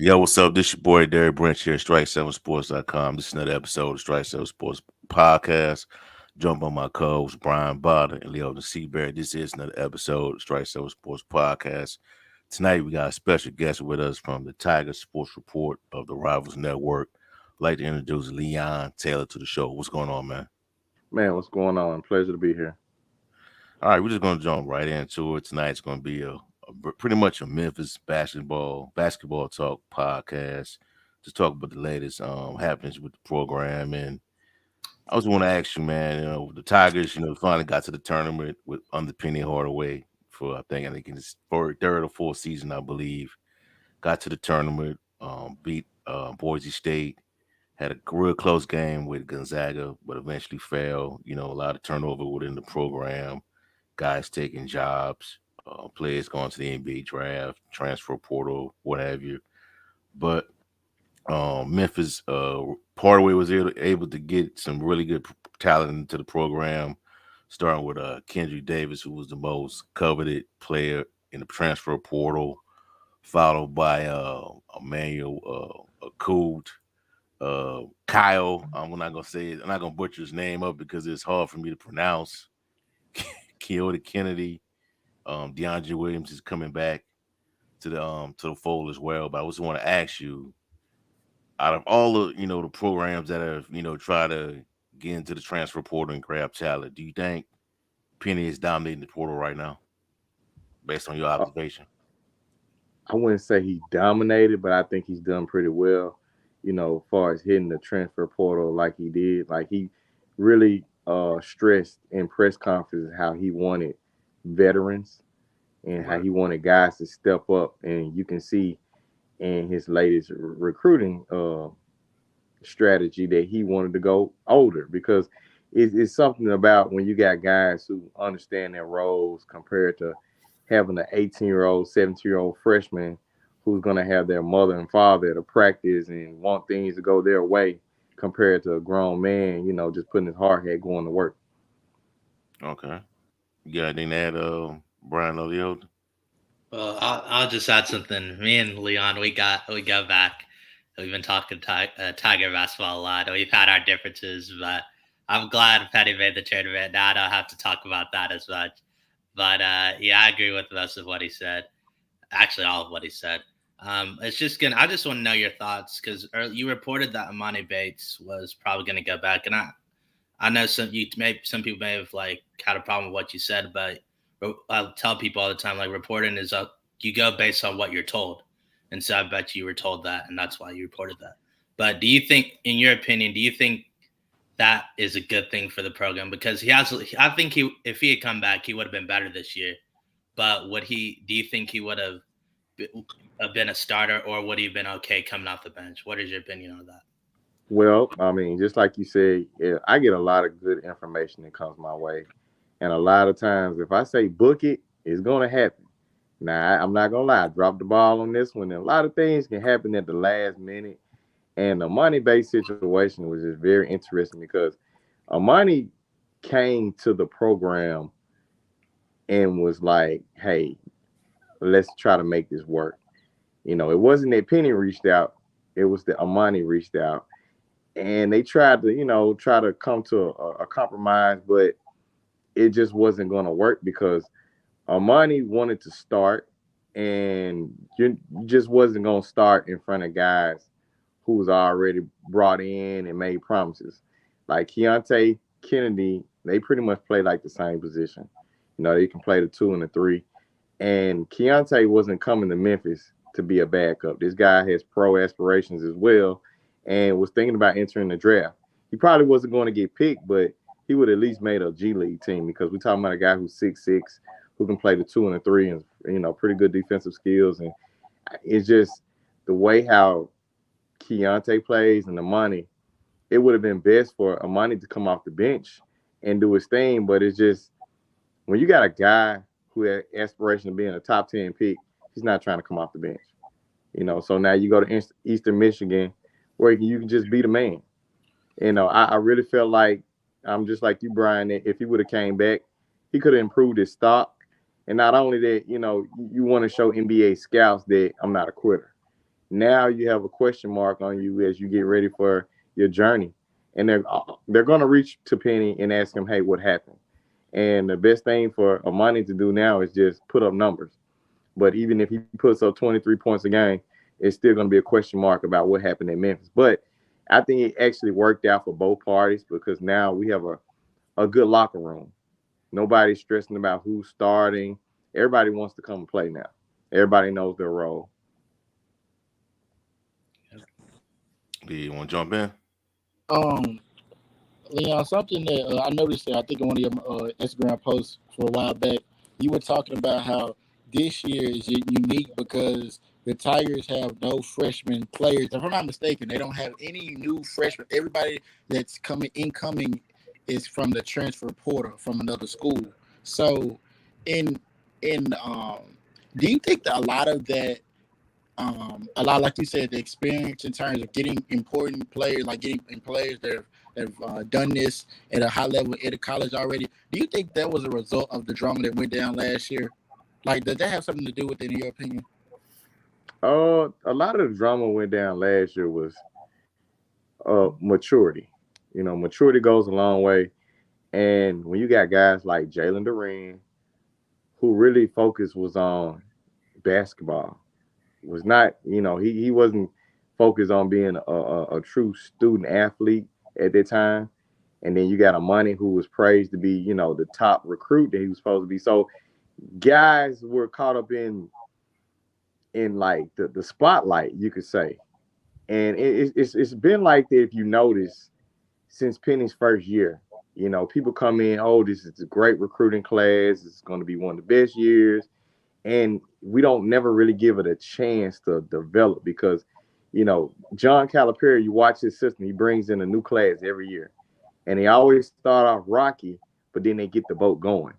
Yo, what's up? This your boy Derek Branch here, Strike7Sports.com. This is another episode of Strike 7 Sports Podcast. Joined by my co-hosts Brian Botter and Leo the Seabear. This is another episode of Strike 7 Sports Podcast. Tonight we got a special guest with us from the Tigers Sports Report of the Rivals Network. I'd like to introduce Leon Taylor to the show. What's going on, man? Man, what's going on? Pleasure to be here. All right, we're just going to jump right into it. Tonight's going to be pretty much a Memphis basketball talk podcast. Just talk about the latest happenings with the program. And I was want to ask you, man, the Tigers, finally got to the tournament with under Penny Hardaway for I think in his third or fourth season, I believe. Got to the tournament, beat Boise State, had a real close game with Gonzaga, but eventually fell. A lot of turnover within the program, guys taking jobs, players going to the NBA draft, transfer portal, what have you. But Memphis, Hardaway was able to get some really good talent into the program, starting with Kendrick Davis, who was the most coveted player in the transfer portal, followed by Emmanuel Akud. Kyle, I'm not gonna say it. I'm not gonna butcher his name up because it's hard for me to pronounce. Keota Kennedy, DeAndre Williams is coming back to the fold as well. But I just want to ask you, out of all the the programs that have try to get into the transfer portal and grab talent, do you think Penny is dominating the portal right now, based on your Uh, observation? I wouldn't say he dominated, but I think he's done pretty well, as far as hitting the transfer portal like he did. Like he really stressed in press conferences how he wanted veterans and how Right. he wanted guys to step up. And you can see in his latest recruiting strategy that he wanted to go older because it's something about when you got guys who understand their roles compared to having an 18-year-old, 17-year-old freshman who's going to have their mother and father to practice and want things to go their way compared to a grown man, just putting his hard hat going to work. Okay. You got anything to add, Brian O'Leary? Well, I'll just add something. Me and Leon, we go back. We've been talking Tiger basketball a lot. We've had our differences, but I'm glad Petty made the tournament. Now I don't have to talk about that as much. But yeah, I agree with most of what he said. Actually, all of what he said. It's just gonna. I just want to know your thoughts because you reported that Emoni Bates was probably going to go back, and I know some people may have like had a problem with what you said, but I tell people all the time like reporting is you go based on what you're told, and so I bet you were told that, and that's why you reported that. But do you think, in your opinion, do you think that is a good thing for the program because he has? I think if he had come back, he would have been better this year. But would he? Do you think he would have been a starter, or would he have been okay coming off the bench? What is your opinion on that? Well, I mean, just like you said, yeah, I get a lot of good information that comes my way. And a lot of times, if I say book it, it's going to happen. Now, I'm not going to lie, I dropped the ball on this one. And a lot of things can happen at the last minute. And the money based situation was just very interesting because money came to the program and was like, hey, let's try to make this work. It wasn't that Penny reached out, it was that Amani reached out. And they tried to, try to come to a compromise, but it just wasn't going to work because Amani wanted to start, and you just wasn't going to start in front of guys who was already brought in and made promises. Like Keontae Kennedy, they pretty much play like the same position. They can play the two and the three. And Keontae wasn't coming to Memphis to be a backup. This guy has pro aspirations as well and was thinking about entering the draft. He probably wasn't going to get picked, but he would at least made a G League team because we're talking about a guy who's 6'6", who can play the two and the three and, pretty good defensive skills. And it's just the way how Keontae plays and the money, it would have been best for Amani to come off the bench and do his thing. But it's just when you got a guy who had aspiration of being a top 10 pick, he's not trying to come off the bench. So now you go to Eastern Michigan where you can just be the man. I really felt like I'm just like you, Brian, that if he would have came back, he could have improved his stock. And not only that, you want to show NBA scouts that I'm not a quitter. Now you have a question mark on you as you get ready for your journey, and they're going to reach to Penny and ask him, "Hey, what happened?" And the best thing for Emoni to do now is just put up numbers. But even if he puts up 23 points a game, it's still going to be a question mark about what happened in Memphis. But I think it actually worked out for both parties because now we have a good locker room. Nobody's stressing about who's starting. Everybody wants to come and play now. Everybody knows their role. Do you want to jump in? Um, Leon, something that I noticed that I think in one of your Instagram posts for a while back, you were talking about how this year is unique because the Tigers have no freshman players. If I'm not mistaken, they don't have any new freshmen. Everybody that's incoming is from the transfer portal from another school. So, in in do you think that a lot of that a lot, like you said, the experience in terms of getting important players, like getting in players that have done this at a high level at a college already. Do you think that was a result of the drama that went down last year? Like, does that have something to do with it, in your opinion? A lot of the drama went down last year was maturity. You know, maturity goes a long way. And when you got guys like Jalen Duran, who really focus was on basketball, was not, he wasn't focused on being a true student athlete at that time. And then you got Emoni, who was praised to be, the top recruit that he was supposed to be. So guys were caught up in like the spotlight, you could say. And it's been like that if you notice since Penny's first year. People come in, oh, this is a great recruiting class. It's going to be one of the best years. And we don't never really give it a chance to develop because, John Calipari, you watch his system, he brings in a new class every year. And they always start off rocky, but then they get the boat going.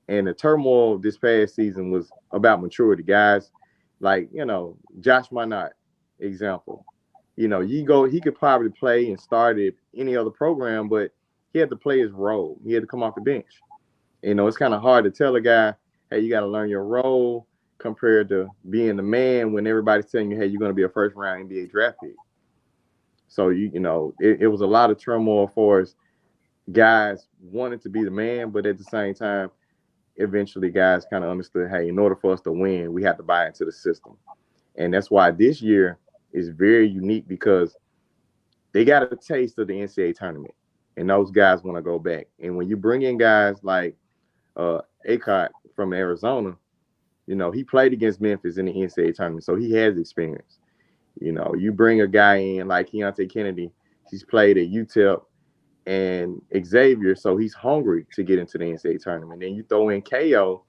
And the turmoil this past season was about maturity. Guys like, Josh Minot, example. He could probably play and start at any other program, but he had to play his role. He had to come off the bench. It's kind of hard to tell a guy, hey, you got to learn your role compared to being the man when everybody's telling you, hey, you're going to be a first round NBA draft pick. So, it was a lot of turmoil for us. Guys wanted to be the man, but at the same time, eventually guys kind of understood, hey, in order for us to win, we have to buy into the system. And that's why this year is very unique because they got a taste of the NCAA tournament. And those guys want to go back. And when you bring in guys like Akot from Arizona, he played against Memphis in the NCAA tournament, so he has experience. You bring a guy in like Keontae Kennedy, he's played at UTEP and Xavier, so he's hungry to get into the NCAA tournament. Then you throw in KO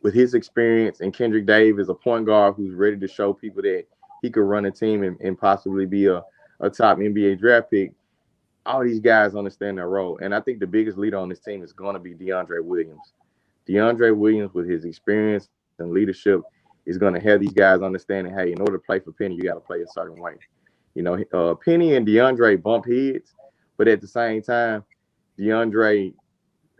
with his experience and Kendrick Davis, a point guard who's ready to show people that he could run a team and possibly be a top NBA draft pick. All these guys understand their role. And I think the biggest leader on this team is going to be DeAndre Williams. DeAndre Williams, with his experience and leadership, is going to have these guys understanding, hey, in order to play for Penny, you got to play a certain way. Penny and DeAndre bump heads, but at the same time, DeAndre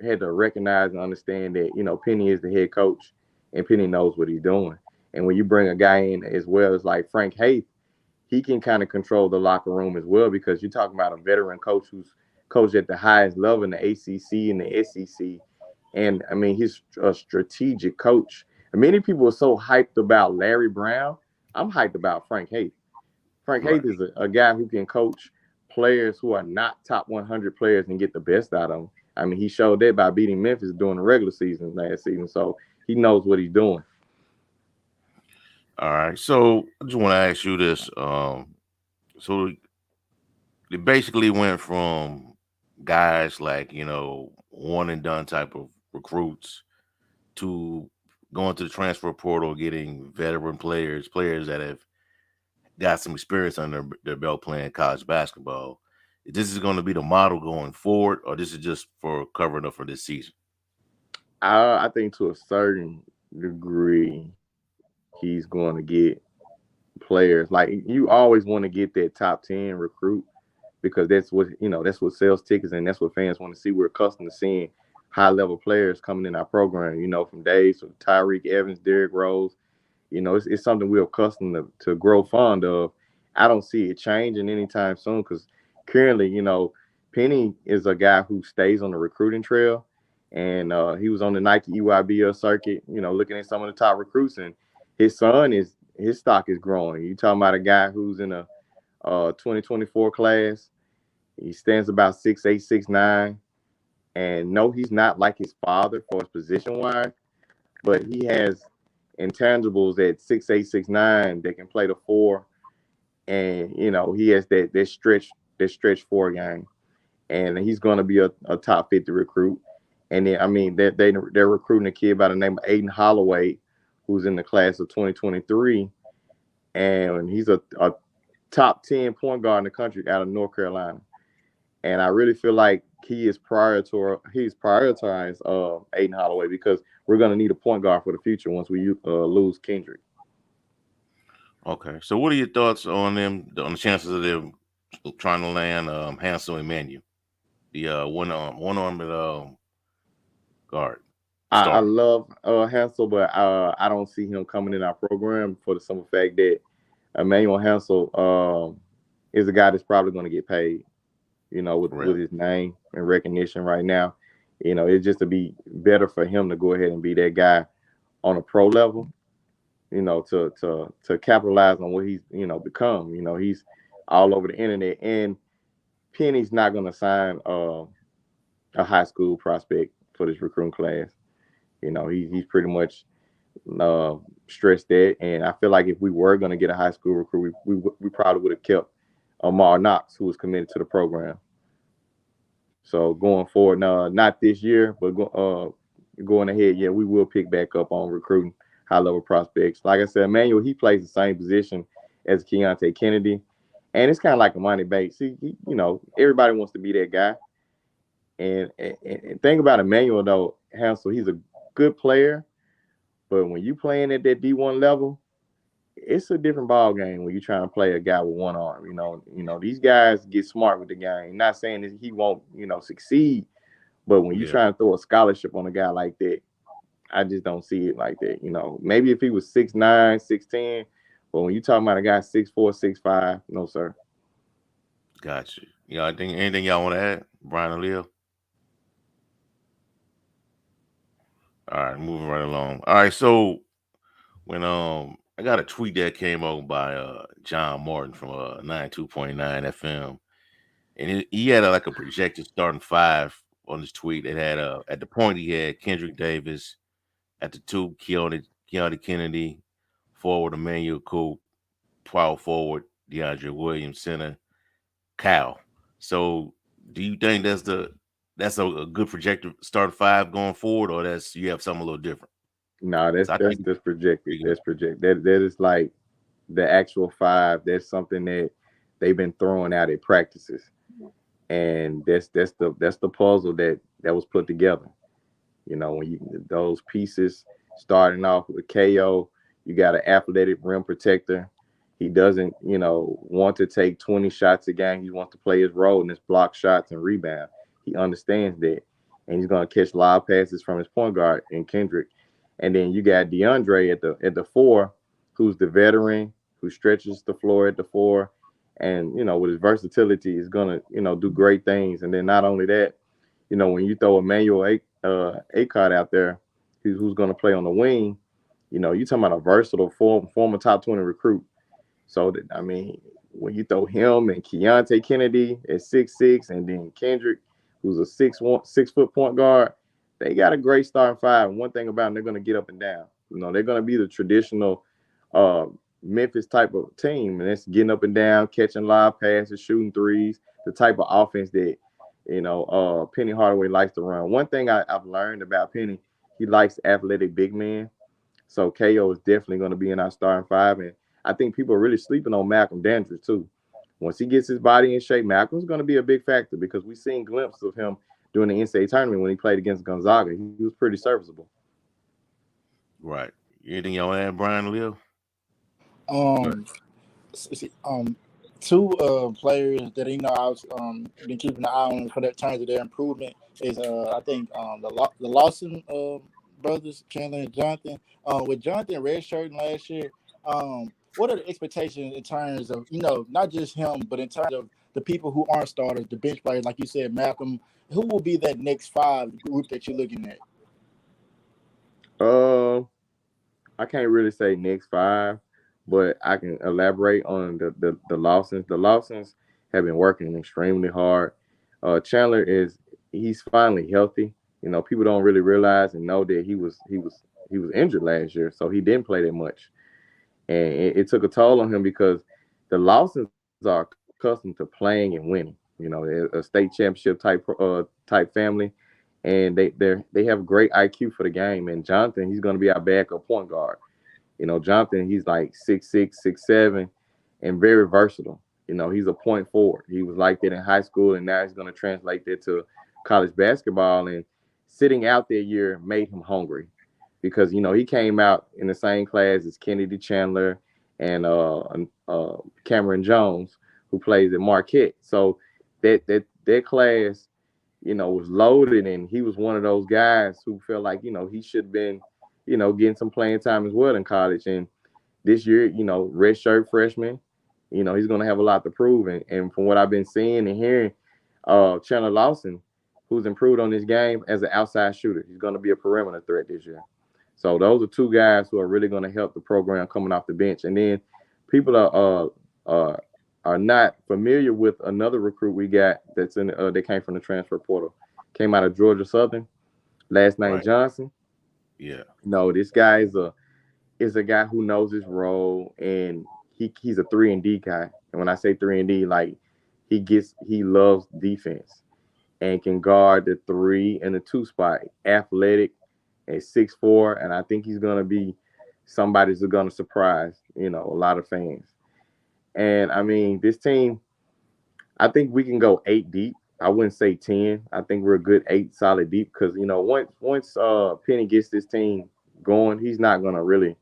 had to recognize and understand that, Penny is the head coach and Penny knows what he's doing. And when you bring a guy in as well as like Frank Haith, he can kind of control the locker room as well because you're talking about a veteran coach who's coached at the highest level in the ACC and the SEC. And, I mean, he's a strategic coach. And many people are so hyped about Larry Brown. I'm hyped about Frank Haith. Frank Haith is a guy who can coach players who are not top 100 players and get the best out of them. I mean, he showed that by beating Memphis during the regular season last season. So he knows what he's doing. All right. So I just want to ask you this. So it basically went from guys like, one and done type of recruits to going to the transfer portal, getting veteran players that have got some experience under their belt playing college basketball. This is going to be the model going forward, or this is just for covering up for this season? I think to a certain degree, he's going to get players. Like, you always want to get that top 10 recruit because that's what sells tickets and that's what fans want to see. We're accustomed to seeing high-level players coming in our program, from days of Tyreek Evans, Derrick Rose. It's something we're accustomed to grow fond of. I don't see it changing anytime soon because currently, Penny is a guy who stays on the recruiting trail, and he was on the Nike EYBL circuit, looking at some of the top recruits, and his stock is growing. You talking about a guy who's in a 2024 class. He stands about 6'8", 6'9", and no, he's not like his father for his position wise, but he has intangibles at 6'8", 6'9" that can play the four, and he has that stretch four game, and he's going to be a top 50 recruit. And then they're recruiting a kid by the name of Aiden Holloway, who's in the class of 2023, and he's a top 10 point guard in the country out of North Carolina. And I really feel like he's prioritized Aiden Holloway because we're going to need a point guard for the future once we lose Kendrick. Okay, so what are your thoughts on the chances of them trying to land Hansel and Emmanuel, the one-armed guard? I love Hansel, but I don't see him coming in our program for the simple fact that Emmanuel Hansel is a guy that's probably going to get paid, with his name and recognition right now. It's just to be better for him to go ahead and be that guy on a pro level, to capitalize on what he's, become. He's all over the internet, and Penny's not going to sign a high school prospect for this recruiting class. He's pretty much stressed that, and I feel like if we were going to get a high school recruit, we probably would have kept Amar Knox, who was committed to the program. So going forward, not this year, but going ahead, yeah, we will pick back up on recruiting high-level prospects. Like I said, Emmanuel, he plays the same position as Keontae Kennedy, and it's kind of like Emoni Bates. He, everybody wants to be that guy. And think about Emmanuel, though, Hansel, he's a good player, but when you playing at that D1 level, it's a different ball game when you're trying to play a guy with one arm. These guys get smart with the game. Not saying that he won't, succeed, but when you're trying to throw a scholarship on a guy like that, I just don't see it like that. Maybe if he was 6'9", 6'10", but when you're talking about a guy 6'4", 6'5", no, sir. Gotcha. I think anything y'all want to add, Brian and Leo? All right, moving right along. All right, so when I got a tweet that came over by John Martin from 92.9 FM, and he had like a projected starting five on his tweet. It had at the point he had Kendrick Davis, at the two Keontae Kennedy, forward Emmanuel Coop, power forward DeAndre Williams, center Cal. So do you think that's a good projected start five going forward, or you have something a little different? No, that's projected. That's projected. That is like the actual five. That's something that they've been throwing out at practices, and that's the puzzle that was put together. When those pieces starting off with KO, you got an athletic rim protector. He doesn't, want to take 20 shots a game. He wants to play his role and his block shots and rebound. He understands that, and he's going to catch live passes from his point guard in Kendrick. And then you got DeAndre at the four, who's the veteran, who stretches the floor at the four, and with his versatility is gonna do great things. And then not only that, when you throw Emmanuel Acott out there, who's gonna play on the wing, you're talking about a versatile former top 20 recruit. So when you throw him and Keontae Kennedy at 6'6", and then Kendrick, who's a 6-foot point guard, they got a great starting five. And one thing about them, they're going to get up and down. They're going to be the traditional Memphis type of team, and it's getting up and down, catching live passes, shooting threes, the type of offense that Penny Hardaway likes to run. One thing I've learned about Penny, he likes athletic big men. So KO is definitely going to be in our starting five, and I think people are really sleeping on Malcolm Dandridge too. Once he gets his body in shape, Malcolm's going to be a big factor because we've seen glimpses of him during the NCAA tournament when he played against Gonzaga. He was pretty serviceable. Right. Anything y'all want to add, Brian and Leo? Two players that I was been keeping an eye on for that terms of their improvement is I think the Lawson brothers, Chandler and Jonathan. With Jonathan redshirting last year, what are the expectations in terms of, not just him, but in terms of the people who aren't starters, the bench players, like you said, Malcolm? Who will be that next five group that you're looking at? I can't really say next five, but I can elaborate on the Lawsons. The Lawsons have been working extremely hard. Chandler he's finally healthy. People don't really realize and know that he was injured last year, so he didn't play that much, and it took a toll on him because the Lawsons are accustomed to playing and winning. They're a state championship type family, and they have great IQ for the game. And Jonathan, he's going to be our backup point guard. Jonathan, he's like 6'6", 6'7", and very versatile. He's a point forward. He was like that in high school, and now he's going to translate that to college basketball. And sitting out that year made him hungry because, he came out in the same class as Kennedy Chandler and Cameron Jones, who plays at Marquette. So that class, was loaded, and he was one of those guys who felt like, he should have been, getting some playing time as well in college. And this year, redshirt freshman, he's going to have a lot to prove. And from what I've been seeing and hearing, Chandler Lawson, who's improved on this game as an outside shooter, he's going to be a perimeter threat this year. So those are two guys who are really going to help the program coming off the bench. And then people are not familiar with another recruit we got that's that came from the transfer portal, came out of Georgia Southern, last name Right. Johnson. Yeah. No, this guy is a guy who knows his role, and he's a 3-and-D guy. And when I say 3-and-D, like he loves defense and can guard the 3 and the 2 spot. Athletic at 6'4", and I think he's gonna be somebody who's gonna surprise, a lot of fans. And I mean, this team, I think we can go 8 deep. I wouldn't say 10. I think we're a good 8 solid deep because, once Penny gets this team going, he's not going to really,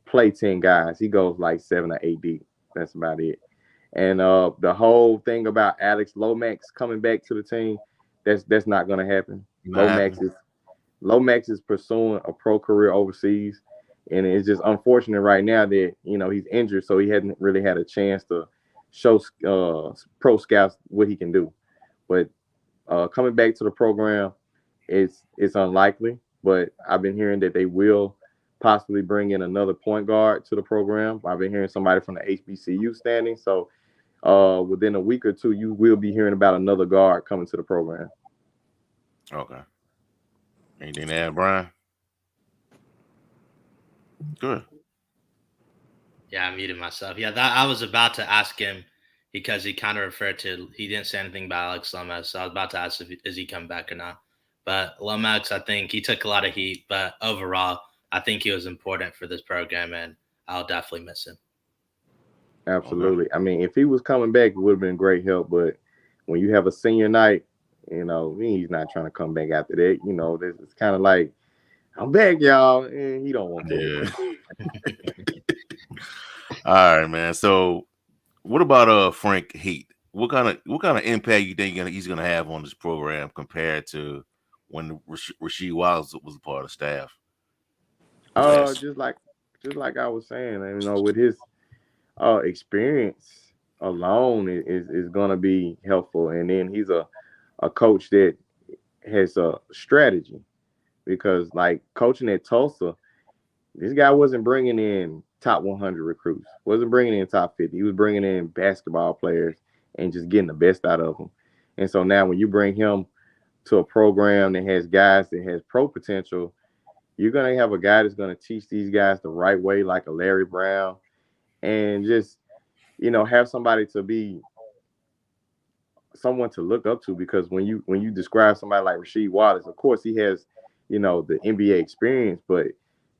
play 10 guys. He goes like 7 or 8 deep. That's about it. And the whole thing about Alex Lomax coming back to the team, that's not going to happen. Lomax is pursuing a pro career overseas. And it's just unfortunate right now that, he's injured, so he hasn't really had a chance to show pro scouts what he can do. But coming back to the program, it's unlikely. But I've been hearing that they will possibly bring in another point guard to the program. I've been hearing somebody from the HBCU standing. So within a week or two, you will be hearing about another guard coming to the program. Okay. Anything to add, Brian? Good. Yeah, I muted myself. Yeah, that I was about to ask him because he kind of referred to, he didn't say anything about Alex Lomax, so I was about to ask is he coming back or not. But Lomax, I think he took a lot of heat, but overall, I think he was important for this program, and I'll definitely miss him. Absolutely. Okay. I mean, if he was coming back, it would have been great help. But when you have a senior night, he's not trying to come back after that. It's kind of like, I'm back, y'all, and he don't want to. Yeah. All right, man. So, what about Frank Heat? What kind of impact you think he's gonna have on this program compared to when Rasheed Wallace was a part of the staff? Just like I was saying, with his experience alone is going to be helpful. And then he's a coach that has a strategy, because like coaching at Tulsa, this guy wasn't bringing in top 100 recruits, wasn't bringing in top 50. He was bringing in basketball players and just getting the best out of them. And so now when you bring him to a program that has guys that has pro potential, you're going to have a guy that's going to teach these guys the right way, like a Larry Brown, and just, have somebody to be someone to look up to. Because when you describe somebody like Rasheed Wallace, of course he has, the NBA experience, but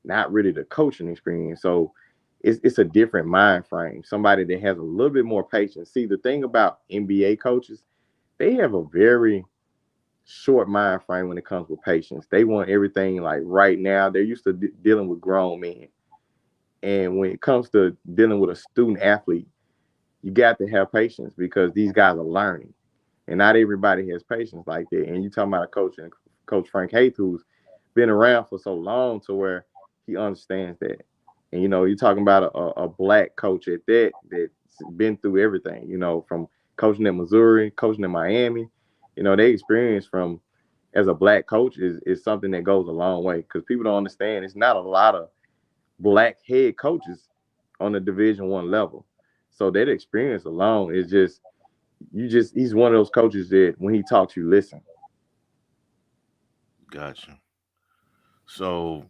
not really the coaching experience. So it's a different mind frame. Somebody that has a little bit more patience. See, the thing about NBA coaches, they have a very short mind frame when it comes with patience. They want everything like right now. They're used to dealing with grown men. And when it comes to dealing with a student athlete, you got to have patience, because these guys are learning. And not everybody has patience like that. And you're talking about a coach, and Coach Frank Haith, who's been around for so long to where he understands that. And you're talking about a black coach at that's been through everything. From coaching at Missouri, coaching in Miami. They experience from as a black coach is something that goes a long way because people don't understand. It's not a lot of black head coaches on the Division I level, so that experience alone is just he's one of those coaches that when he talks, you listen. Gotcha. So,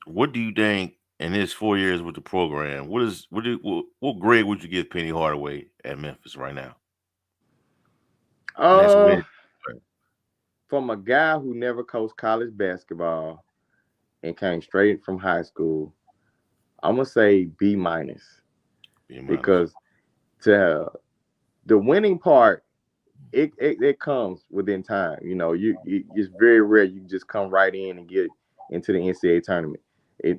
what do you think in his 4 years with the program? What grade would you give Penny Hardaway at Memphis right now? And that's Uh, when. from a guy who never coached college basketball and came straight from high school, I'm gonna say B minus Be honest. because to the winning part, it comes within time. It's very rare you can just come right in and get into the NCAA tournament.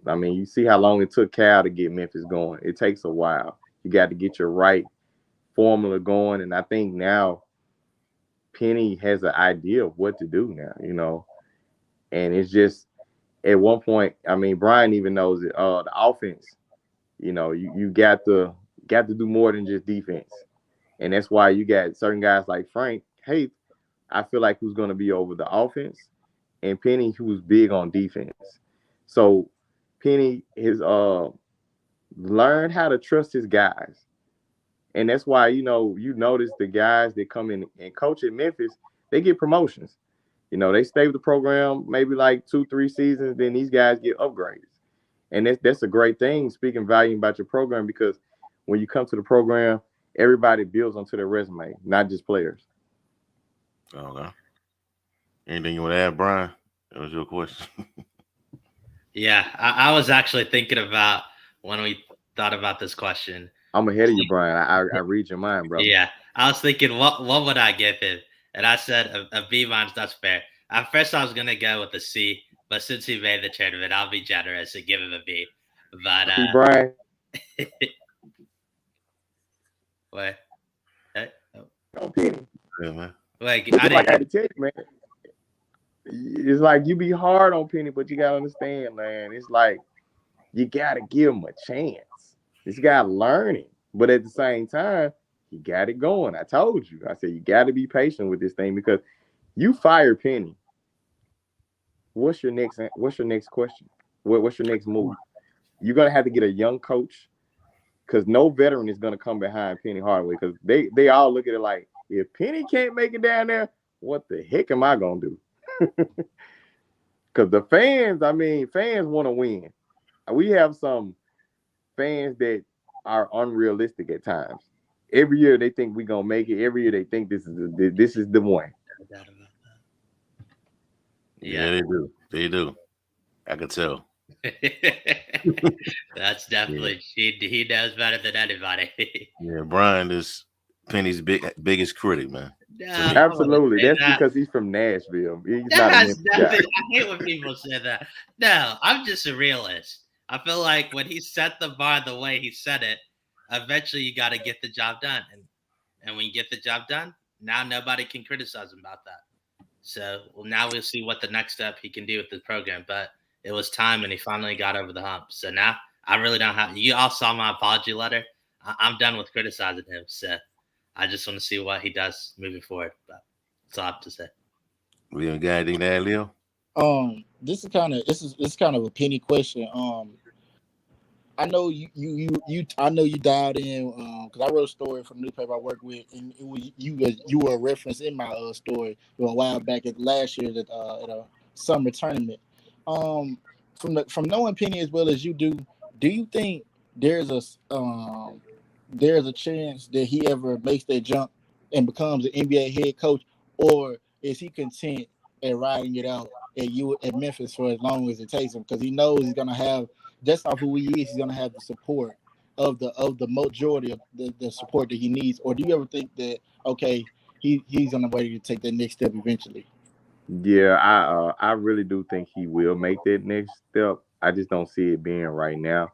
I mean, you see how long it took Cal to get Memphis going. It takes a while. You got to get your right formula going, and I think now Penny has an idea of what to do now. And it's just at one point. I mean, Brian even knows it. The offense. You got to do more than just defense, and that's why you got certain guys like Frank Hey, I feel like who's going to be over the offense, and Penny who's big on defense. So Penny has learned how to trust his guys, and that's why you notice the guys that come in and coach at Memphis, they get promotions. They stay with the program maybe like 2-3 seasons, then these guys get upgraded. And that's a great thing, speaking value about your program, because when you come to the program, everybody builds onto their resume, not just players. Okay. Anything you want to add, Brian? That was your question. Yeah, I was actually thinking about when we thought about this question. I'm ahead of you, Brian. I read your mind, brother. Yeah, I was thinking, what would I give him? And I said a B minus. That's fair. At first, I was gonna go with a C, but since he made the tournament, I'll be generous and give him a B. But See, Brian, what? Oh, no Penny. Yeah, man. wait, But I like I had didn't. to tell you, man, it's like you be hard on Penny, but you gotta understand, man. It's like you gotta give him a chance. This guy learning, but at the same time, he got it going. I told you. I said you got to be patient with this thing because you fire Penny. What's your next? What's your next question? What's your next move? You're gonna have to get a young coach because no veteran is gonna come behind Penny Hardaway because they all look at it like if Penny can't make it down there, what the heck am I gonna do? Because the fans, I mean, fans want to win. We have some fans that are unrealistic at times. Every year they think we're gonna make it. Every year they think this is the one. Yeah, they do. They do. I can tell. That's Yeah. definitely he knows better than anybody. Yeah, Brian is Penny's biggest critic, man. No, To I me. Absolutely. wouldn't say That's that. because he's from Nashville. He's That not a has Memphis guy. nothing. I hate when people say that. No, I'm just a realist. I feel like when he set the bar the way he set it, eventually you got to get the job done, and when you get the job done, now nobody can criticize him about that. So now we'll see what the next step he can do with the program. But it was time, and he finally got over the hump. So now I really don't have. You all saw my apology letter. I'm done with criticizing him. So I just want to see what he does moving forward. But that's all I have to say. We ain't got anything to add, Leo? This is kind of a penny question. I know I know you dialed in because I wrote a story for the newspaper I work with, and it was you were a reference in my story a while back at last year at a summer tournament. Um, from knowing Penny as well as you do you think there's a chance that he ever makes that jump and becomes an NBA head coach, or is he content at riding it out at Memphis for as long as it takes him because he knows he's gonna have just off who he is, he's gonna have the support of the majority of the support that he needs? Or do you ever think that okay, he's on the way to take that next step eventually? Yeah, I really do think he will make that next step. I just don't see it being right now.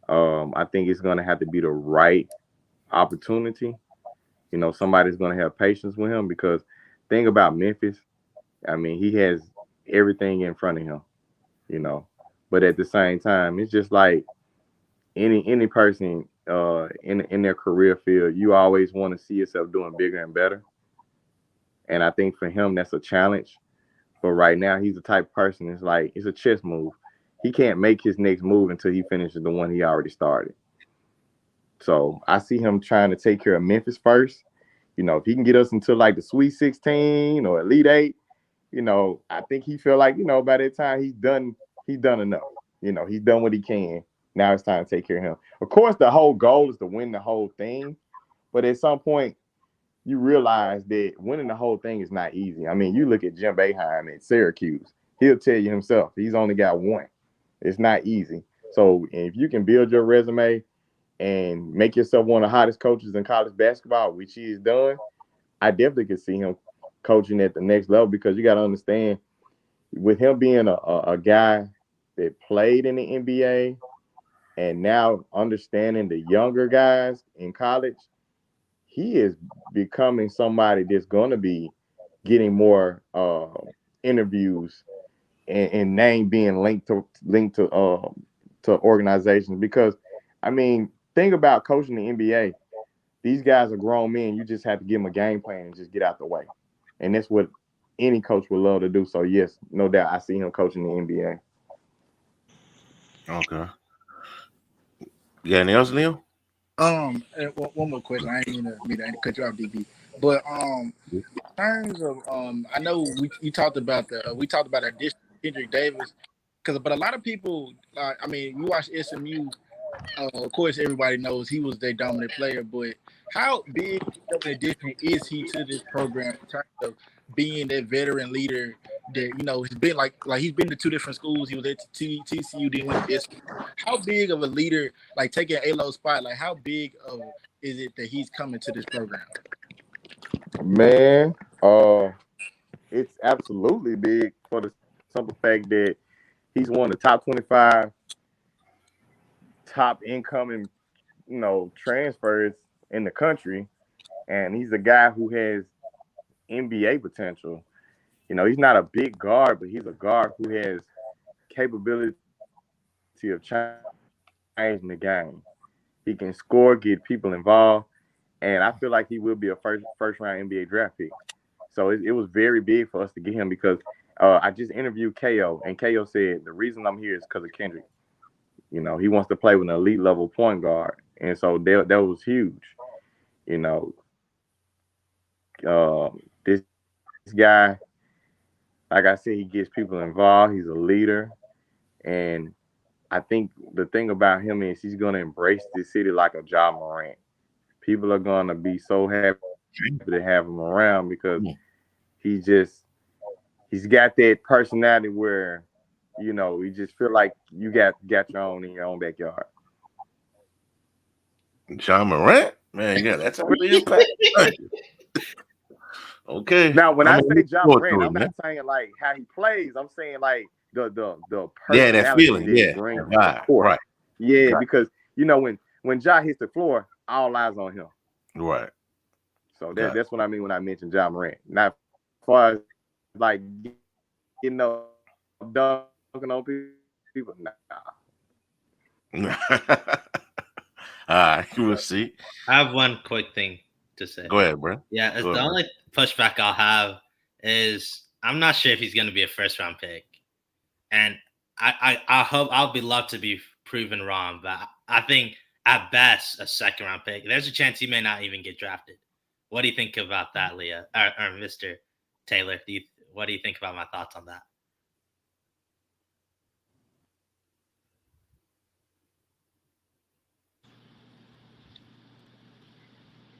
I think it's gonna have to be the right opportunity. Somebody's gonna have patience with him because thing about Memphis, I mean, he has everything in front of him, you know. But at the same time, it's just like any person in their career field, you always want to see yourself doing bigger and better. And I think for him, that's a challenge. But right now, he's the type of person. It's like it's a chess move. He can't make his next move until he finishes the one he already started. So I see him trying to take care of Memphis first. You know, if he can get us into like the Sweet 16 or Elite Eight, you know, I think he feel like, you know, by that time he's done enough. You know, he's done what he can. Now it's time to take care of him. Of course, the whole goal is to win the whole thing, but at some point you realize that winning the whole thing is not easy. I mean, you look at Jim Boeheim at Syracuse, he'll tell you himself, he's only got one. It's not easy. So if you can build your resume and make yourself one of the hottest coaches in college basketball, which he has done, I definitely could see him coaching at the next level, because you got to understand, with him being a guy that played in the NBA and now understanding the younger guys in college, he is becoming somebody that's going to be getting more interviews and name being to organizations. Because I mean, think about coaching the NBA. These guys are grown men. You just have to give them a game plan and just get out the way. And that's what any coach would love to do. So yes, no doubt, I see him coaching the NBA. Okay. You got anything else, Leo? And one more question. I ain't mean to cut you off, DB. But in terms of I know you talked about we talked about addition Kendrick Davis, but a lot of people, I mean, you watch SMU. Of course, everybody knows he was their dominant player, but how big of an addition is he to this program in terms of being that veteran leader that, you know, he's been like he's been to two different schools. He was at TCU, then went to SMU. How big of a leader, like taking Alo's spot, like how big of is it that he's coming to this program? Man, it's absolutely big for the simple fact that he's one of the top 25 top incoming, you know, transfers in the country, and he's a guy who has NBA potential. You know, he's not a big guard, but he's a guard who has capability of changing the game. He can score, get people involved, and I feel like he will be a first round NBA draft pick. So it was very big for us to get him, because I just interviewed KO, and KO said the reason I'm here is because of Kendrick. You know, he wants to play with an elite level point guard, and so that was huge. You know, this guy, like I said, he gets people involved. He's a leader, and I think the thing about him is he's going to embrace this city like a Ja Morant. People are going to be so happy to have him around, because he's got that personality where, you know, you just feel like you got your own in your own backyard. John Morant, man, you got that's a really impact. Okay. Now, when I say Ja Morant, I'm man. not saying like how he plays. I'm saying like the Yeah, that personality feeling, that he yeah, brings to the right, court. right, Yeah, right. because you know when Ja hits the floor, all eyes on him. Right. So that's what I mean when I mention Ja Morant. Not as far as like getting up dunking on people. Nah. All right, we'll see. I have one quick thing to say. Go ahead, bro. Yeah, Go ahead, only pushback I'll have is I'm not sure if he's going to be a first round pick, and I hope I'll be loved to be proven wrong, but I think at best a second round pick. There's a chance he may not even get drafted. What do you think about that, Leah or Mr. Taylor? What do you think about my thoughts on that?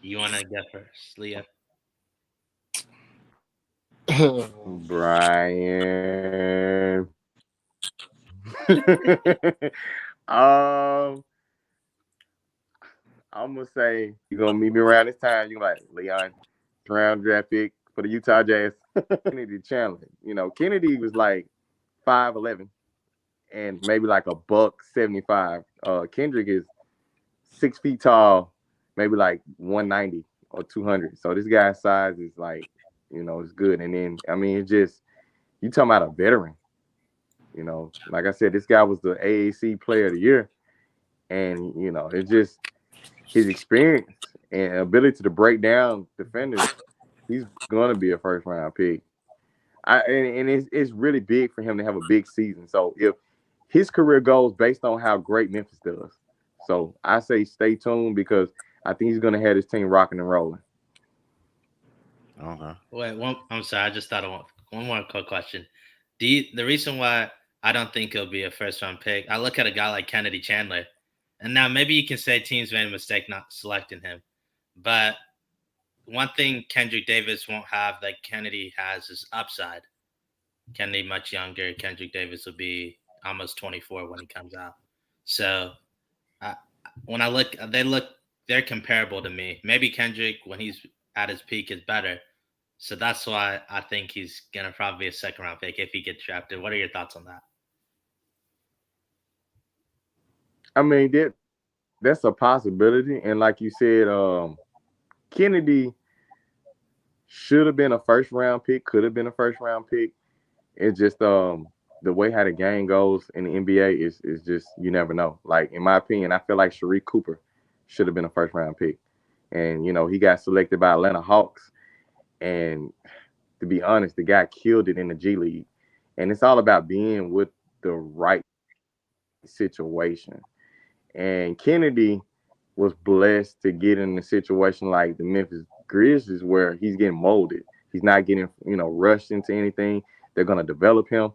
You want to go first, Leah? Brian. I'm gonna say you're gonna meet me around this time. You're like, Leon, round draft pick for the Utah Jazz. Kennedy Chandler. You know, Kennedy was like 5'11" and maybe like a $175. Kendrick is 6 feet tall, maybe like 190 or 200. So this guy's size is like, you know, it's good. And then I mean, it's just You talking about a veteran. Like I said, this guy was the AAC Player of the Year, and it's just his experience and ability to break down defenders. He's gonna be a first round pick. And it's really big for him to have a big season. So if his career goes based on how great Memphis does, so I say stay tuned because I think he's gonna have his team rocking and rolling. Okay. I'm sorry. I just thought of one more quick question. The reason why I don't think he'll be a first round pick, I look at a guy like Kennedy Chandler, and now maybe you can say teams made a mistake not selecting him, but one thing Kendrick Davis won't have that Kennedy has is upside. Kennedy much younger. Kendrick Davis will be almost 24 when he comes out. So I, when I look, they're comparable to me. Maybe Kendrick when he's at his peak is better. So that's why I think he's gonna probably be a second round pick if he gets drafted. What are your thoughts on that? I mean that's a possibility, and like you said, Kennedy should have been a first round pick, could have been a first round pick. It's just the way how the game goes in the NBA is just you never know. Like in my opinion, I feel like Shareef Cooper should have been a first round pick, and he got selected by Atlanta Hawks, and to be honest, the guy killed it in the G League, and it's all about being with the right situation. And Kennedy was blessed to get in a situation like the Memphis Grizzlies where he's getting molded. He's not getting, rushed into anything. They're gonna develop him.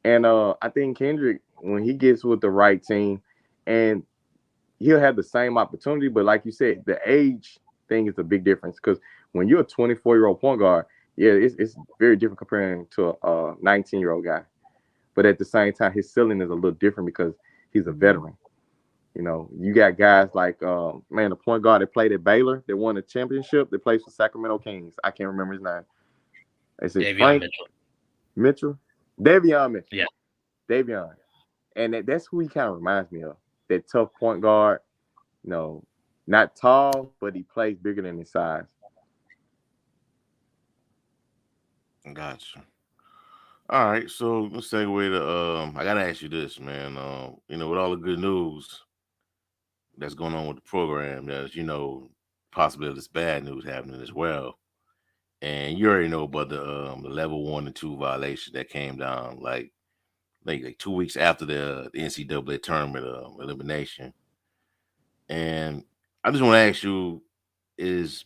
And I think Kendrick, when he gets with the right team, and he'll have the same opportunity, but like you said, the age thing is a big difference because when you're a 24-year-old point guard, yeah, it's very different comparing to a 19-year-old guy. But at the same time, his ceiling is a little different because he's a veteran. You got guys like the point guard that played at Baylor that won the championship that plays for Sacramento Kings. I can't remember his name. Is it Davion Frank Mitchell. Mitchell? Davion Mitchell. Yeah. Davion. And that's who he kind of reminds me of. That tough point guard, not tall, but he plays bigger than his size. Gotcha. All right, so let's segue to I gotta ask you this, man. With all the good news that's going on with the program, there's possibly this bad news happening as well. And you already know about the level 1 and 2 violation that came down like 2 weeks after the NCAA tournament elimination. And I just want to ask you: is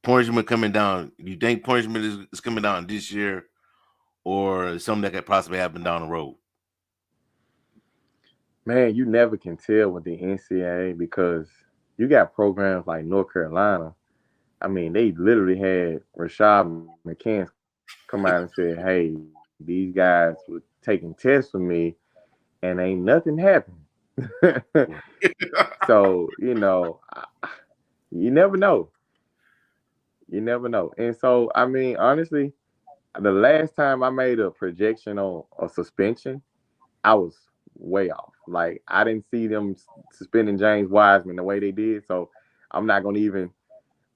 punishment coming down? Do you think punishment is coming down this year, or something that could possibly happen down the road? Man, you never can tell with the NCAA because you got programs like North Carolina. I mean, they literally had Rashad McCants come out and said, "Hey, these guys were taking tests for me, and ain't nothing happened." So you never know. You never know. And so, I mean, honestly, the last time I made a projection on a suspension, I was way off. Like I didn't see them suspending James Wiseman the way they did. So I'm not gonna even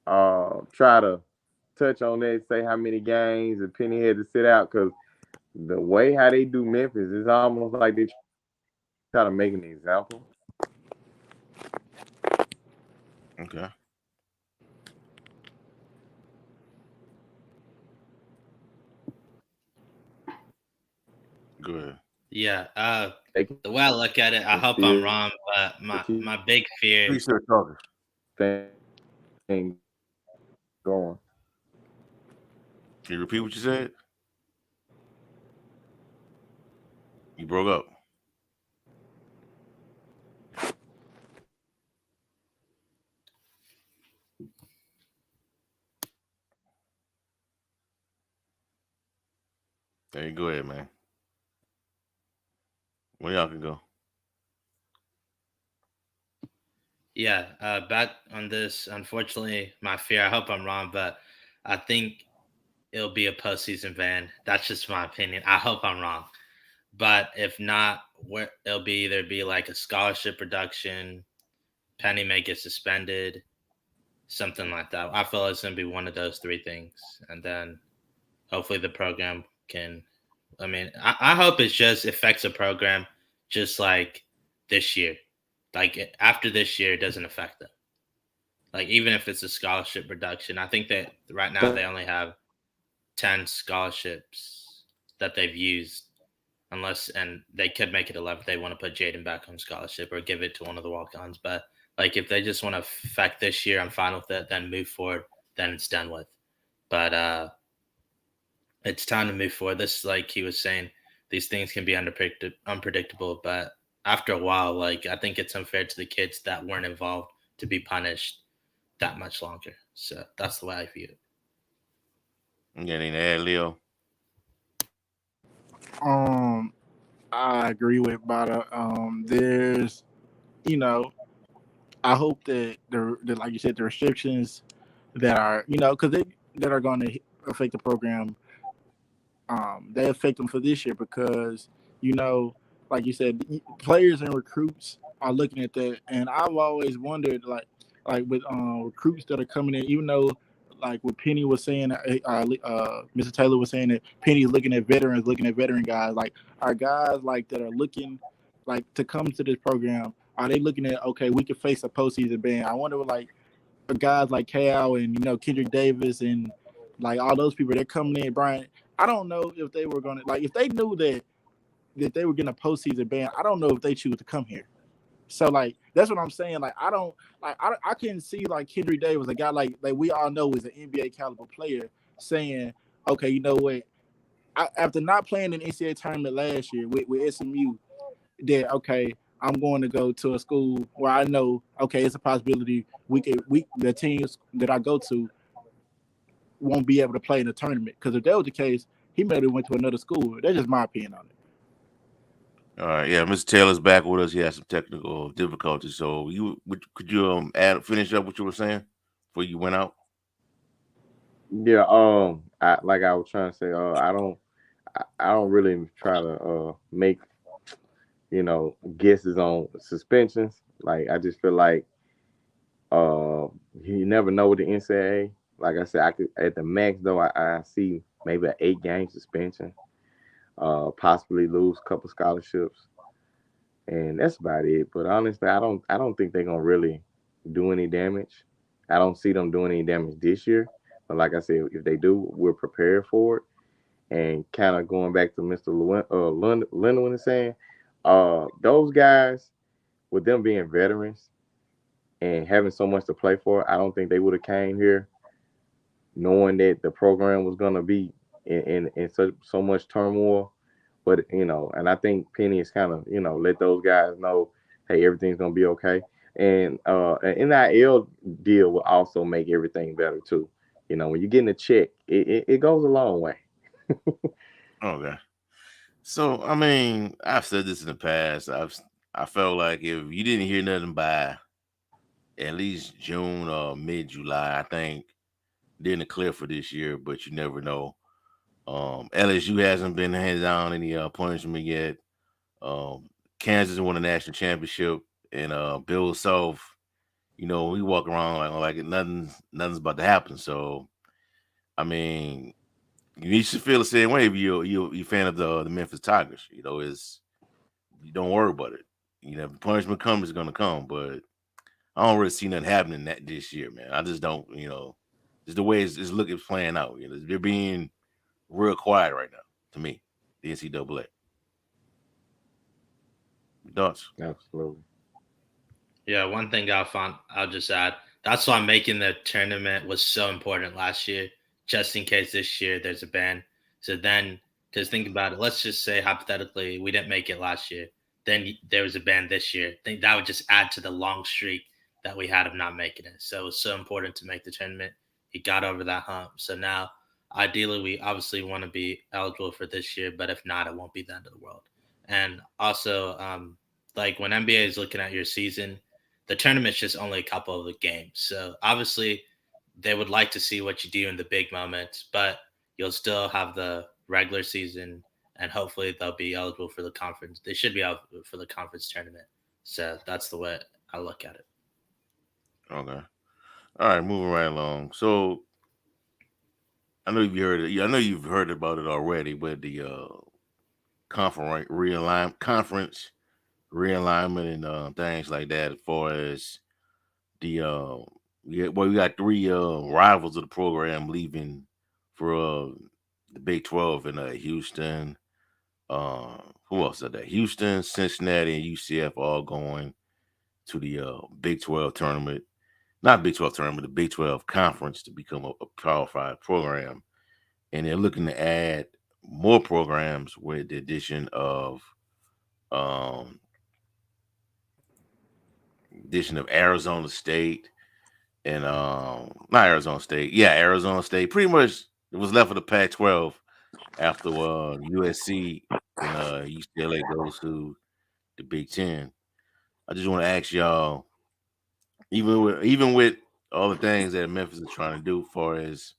try to touch on that, say how many games and Penny had to sit out because the way how they do Memphis is almost like they try to make an example. Okay, go ahead. Yeah. They can The way I look at it, I hope still I'm wrong, but keep my big fear. Please start talking. thing going. Can you repeat what you said? You broke up. There you go ahead, man. Where y'all can go. Yeah. Back on this. Unfortunately, my fear. I hope I'm wrong, but I think it'll be a postseason ban. That's just my opinion. I hope I'm wrong. But if not, it'll be either be like a scholarship reduction, Penny may get suspended, something like that. I feel it's gonna be one of those three things, and then hopefully the program can I mean, I hope it just affects the program just like this year. Like after this year, it doesn't affect them. Like even if it's a scholarship reduction, I think that right now they only have 10 scholarships that they've used, unless and they could make it 11 if they want to put Jaden back on scholarship or give it to one of the walk-ons. But like if they just want to affect this year, I'm fine with it. Then move forward. Then it's done with. But it's time to move forward. This, like he was saying, these things can be unpredictable. But after a while, like I think it's unfair to the kids that weren't involved to be punished that much longer. So that's the way I view it. You got anything to add, Leo? Um, I agree with Bada. There's, you know, I hope that the like you said, the restrictions that are, because that are going to affect the program, they affect them for this year because, like you said, players and recruits are looking at that, and I've always wondered, like with recruits that are coming in, even though. Like what Penny was saying, Mr. Taylor was saying that Penny's looking at veteran guys. Like our guys like that are looking like to come to this program. Are they looking at okay, we could face a postseason ban? I wonder like guys like Cal and Kendrick Davis and like all those people they're coming in. Brian, I don't know if they were gonna like if they knew that they were getting a postseason ban. I don't know if they choose to come here. So like that's what I'm saying. Like I can see like Kendrick Davis, a guy like we all know is an NBA caliber player, saying, okay, you know what? After not playing in the NCAA tournament last year with SMU, that okay, I'm going to go to a school where I know okay, it's a possibility the teams that I go to won't be able to play in the tournament. Because if that was the case, he may have went to another school. That's just my opinion on it. All right, yeah, Mr. Taylor's back with us. He had some technical difficulties, so could you finish up what you were saying before you went out? Yeah, like I was trying to say, I don't really try to make guesses on suspensions. Like I just feel like uh you never know with the NCAA. Like I said, I could at the max though I see maybe an 8-game suspension, possibly lose a couple scholarships, and that's about it. But honestly, I don't think they're gonna really do any damage. I don't see them doing any damage this year. But like I said, if they do, we're prepared for it. And kind of going back to Mr. Lindwin is saying, those guys, with them being veterans and having so much to play for, I don't think they would have came here knowing that the program was going to be in so much turmoil. But and I think Penny is kind of let those guys know, hey, everything's going to be okay. And an NIL deal will also make everything better too. When you're getting a check, it goes a long way. Okay. So I mean, I've said this in the past. I felt like if you didn't hear nothing by at least June or mid July, I think they're in the clear for this year. But you never know. LSU hasn't been handed down any punishment yet. Um, Kansas won a national championship, and Bill Self, we walk around like nothing's about to happen. So I mean, you should feel the same way if you're a fan of the Memphis Tigers. You don't worry about it. If the punishment comes, it's gonna come. But I don't really see nothing happening that this year, man. I just don't. Just the way it's looking playing out. They're being real quiet right now to me. The NCAA. Thoughts? Absolutely. Yeah, one thing I'll just add. That's why making the tournament was so important last year, just in case this year there's a ban. So then, because think about it, let's just say hypothetically we didn't make it last year, then there was a ban this year. I think that would just add to the long streak that we had of not making it. So it was so important to make the tournament. He got over that hump. So now, ideally, we obviously want to be eligible for this year, but if not, it won't be the end of the world. And also, like when NBA is looking at your season, the tournament's just only a couple of the games. So obviously they would like to see what you do in the big moments, but you'll still have the regular season and hopefully they'll be eligible for the conference. They should be eligible for the conference tournament. So that's the way I look at it. Okay. All right, moving right along. So I know you've heard it. I know you've heard about it already, but the conference realignment and things like that. As far as the we got three rivals of the program leaving for the Big 12 in Houston. Who else is there? Houston, Cincinnati, and UCF all going to the Big 12 tournament. Not Big 12 tournament, the Big 12 conference to become a Power 5 program. And they're looking to add more programs with the um, addition of Arizona State and not Arizona State. Yeah, Arizona State. Pretty much it was left of the Pac-12 after USC and UCLA goes to the Big Ten. I just want to ask y'all, even with all the things that Memphis is trying to do, as far as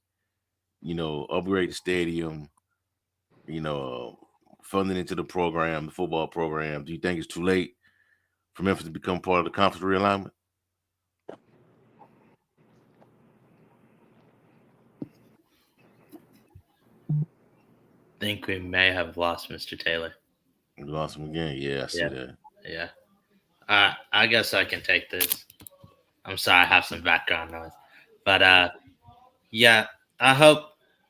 upgrade the stadium, funding into the program, the football program. Do you think it's too late for Memphis to become part of the conference realignment? I think we may have lost Mr. Taylor. We lost him again. Yeah, I see that. Yeah. I guess I can take this. I'm sorry, I have some background noise. But yeah, I hope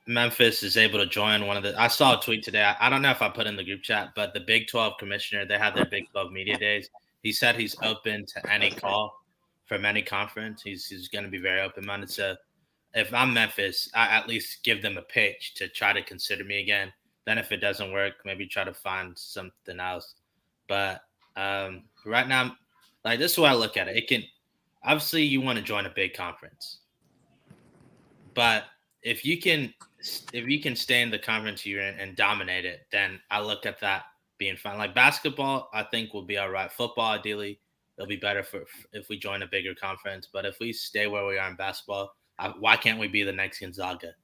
Memphis is able to join one of the. I saw a tweet today. I don't know if I put in the group chat, but the Big 12 commissioner, they have their Big 12 media days. He said he's open to any call from any conference. He's going to be very open-minded. So if I'm Memphis, I at least give them a pitch to try to consider me again. Then if it doesn't work, maybe try to find something else. But right now, like this is the way I look at it. It can obviously you want to join a big conference, but if you can stay in the conference you're in and dominate it, then I look at that being fine. Like basketball, I think will be all right. Football, ideally, it'll be better for if we join a bigger conference. But if we stay where we are in basketball, why can't we be the next Gonzaga?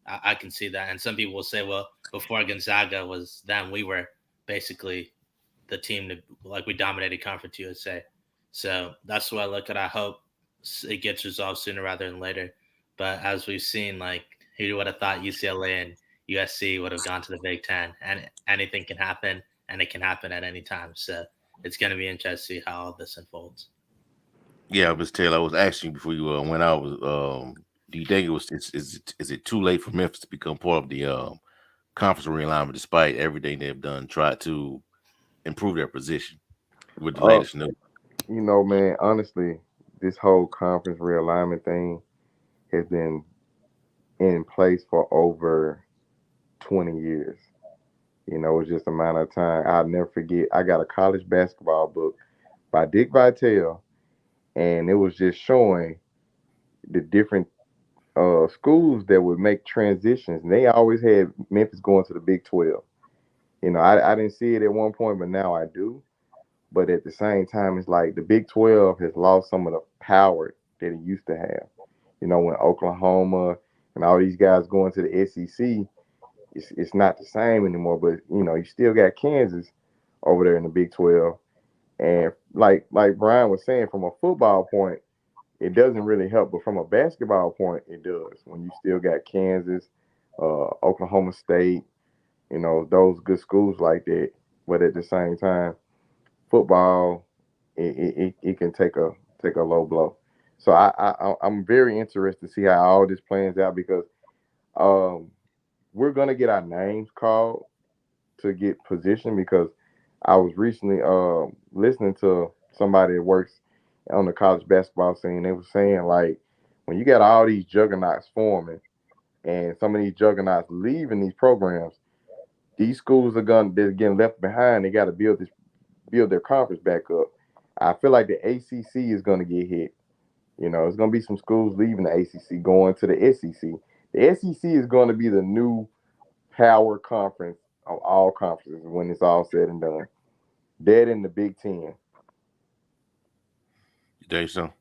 I can see that. And some people will say, well, before Gonzaga was them, we were basically the team that like we dominated Conference USA. So that's what I look at. I hope it gets resolved sooner rather than later. But as we've seen, like who would have thought UCLA and USC would have gone to the Big Ten, and anything can happen, and it can happen at any time. So it's going to be interesting to see how all this unfolds. Yeah, Mr. Taylor, I was asking you before you went out. Do you think is it too late for Memphis to become part of the conference realignment, despite everything they've done, tried to improve their position with the latest news? Man, honestly, this whole conference realignment thing has been in place for over 20 years. It's just a matter of time. I'll never forget, I got a college basketball book by Dick Vitale, and it was just showing the different schools that would make transitions. And they always had Memphis going to the Big 12. I didn't see it at one point, but now I do. But at the same time, it's like the Big 12 has lost some of the power that it used to have. When Oklahoma and all these guys going to the SEC, it's not the same anymore. But you still got Kansas over there in the Big 12, and like Brian was saying, from a football point, it doesn't really help. But from a basketball point, it does. When you still got Kansas, Oklahoma State, those good schools like that. But at the same time, football it can take a low blow. So I'm very interested to see how all this plans out, because we're gonna get our names called to get positioned, because I was recently listening to somebody that works on the college basketball scene. They were saying, like, when you got all these juggernauts forming and some of these juggernauts leaving these programs, these schools they're getting left behind. They got to build their conference back up. I feel like the ACC is going to get hit. It's going to be some schools leaving the ACC, going to the SEC. The SEC is going to be the new power conference of all conferences when it's all said and done. Dead in the Big Ten. You think so?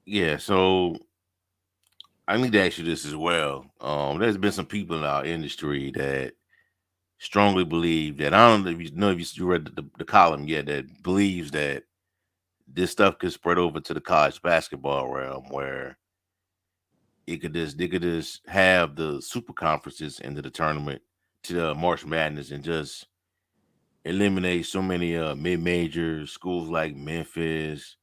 Yeah. So I need to ask you this as well. There's been some people in our industry that strongly believe that, I don't know if you read the column yet, that believes that this stuff could spread over to the college basketball realm, where they could just have the super conferences into the tournament, to the March Madness and just eliminate so many mid-major schools like Memphis,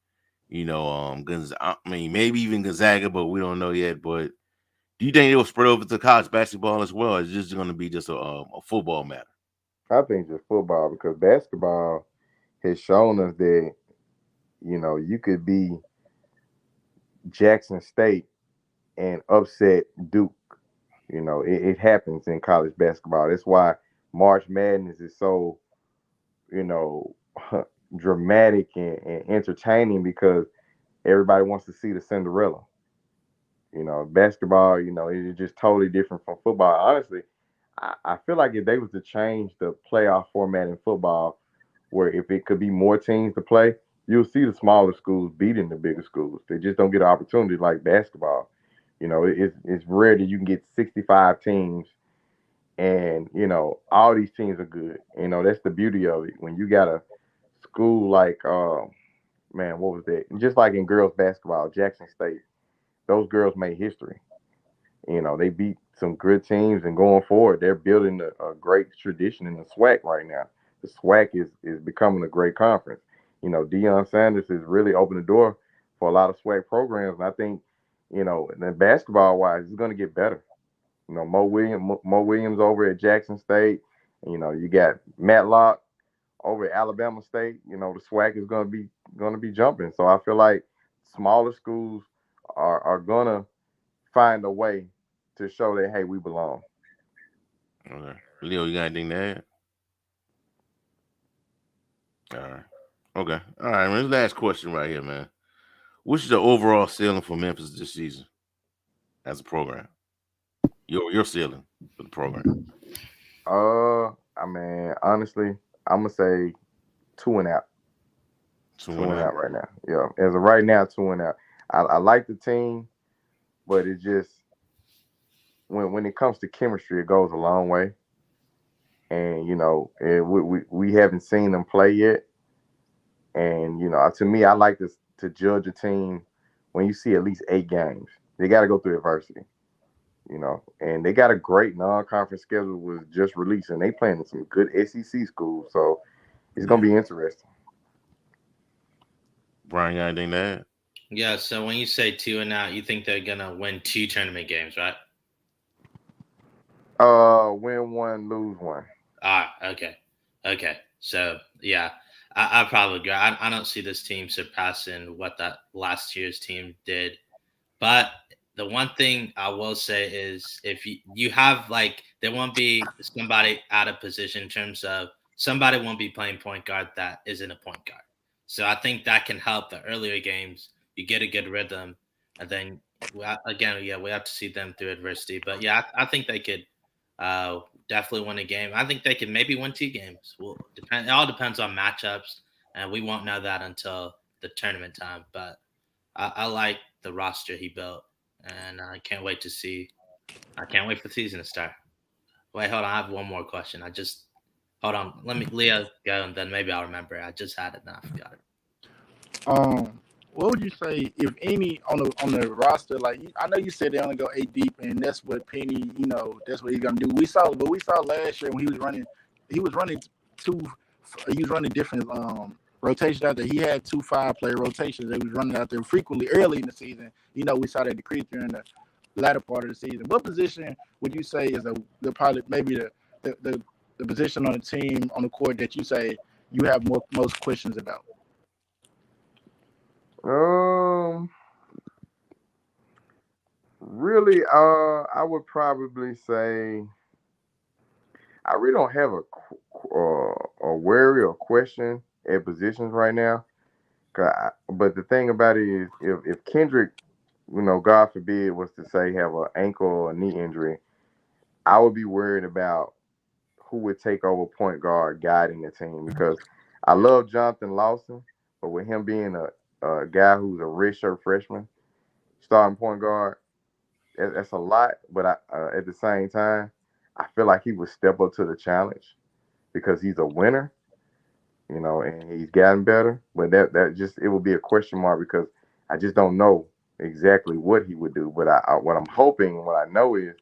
I mean maybe even Gonzaga, but we don't know yet. But do you think it will spread over to college basketball as well? Or is this going to be just a football matter? I think just football because basketball has shown us that you could be Jackson State and upset Duke. It happens in college basketball. That's why March Madness is so you know dramatic and entertaining because everybody wants to see the Cinderella. Basketball, it's just totally different from football. Honestly, I feel like if they was to change the playoff format in football, where if it could be more teams to play, you'll see the smaller schools beating the bigger schools. They just don't get an opportunity like basketball. It's rare that you can get 65 teams and, all these teams are good. That's the beauty of it. When you got a school like, man, what was that? Just like in girls basketball, Jackson State, those girls made history. They beat some good teams, and going forward, they're building a great tradition in the SWAC right now. The SWAC is becoming a great conference. Deion Sanders has really opened the door for a lot of SWAC programs, and I think, and then basketball wise, it's going to get better. Mo Williams over at Jackson State. You got Matlock over at Alabama State. The SWAC is going to be jumping. So I feel like smaller schools are gonna find a way to show that hey, we belong. Okay. Leo, you got anything to add? All right. Okay. All right, man. This last question right here, man. What's the overall ceiling for Memphis this season as a program? Your ceiling for the program. I mean, honestly, I'm gonna say 2-and-out. Two Two and and out. out right now. Yeah, as of right now, 2-and-out. I like the team, but it's just when it comes to chemistry, it goes a long way. And we haven't seen them play yet. And to me, I like to judge a team when you see at least 8 games. They got to go through adversity. And they got a great non-conference schedule was just released, and they playing in some good SEC schools. So it's gonna be interesting. Brian, you got anything to add? Yeah, so when you say 2-and-out, you think they're gonna win 2 tournament games, right? Win one, lose one. Okay. So yeah, I probably agree. I don't see this team surpassing what that last year's team did. But the one thing I will say is if you have there won't be somebody out of position in terms of somebody won't be playing point guard that isn't a point guard. So I think that can help the earlier games. You get a good rhythm, and then again, yeah, we have to see them through adversity. But yeah, I think they could definitely win a game. I think they could maybe win 2 games. Well, depend. It all depends on matchups, and we won't know that until the tournament time. But I like the roster he built, and I can't wait to see. I can't wait for the season to start. Wait, hold on. I have one more question. Hold on. Let me Leo go, and then maybe I'll remember. I just had it, and I forgot it. What would you say, if any, on the roster? Like, I know you said they only go 8 deep, and that's what Penny, that's what he's gonna do. We saw last year when he was running two. He was running different rotations out there. He had 2 5-player rotations that he was running out there frequently early in the season. We saw that decrease during the latter part of the season. What position would you say is the probably maybe the position on the team on the court that you say you have most questions about? Really, I would probably say I really don't have a worry or question at positions right now. But the thing about it is, if Kendrick, God forbid, was to say have an ankle or a knee injury, I would be worried about who would take over point guard guiding the team because I love Jonathan Lawson, but with him being a guy who's a redshirt freshman starting point guard, that's a lot. But at the same time, I feel like he would step up to the challenge because he's a winner, and he's gotten better. But that just it would be a question mark because I just don't know exactly what he would do. But what I'm hoping, what I know is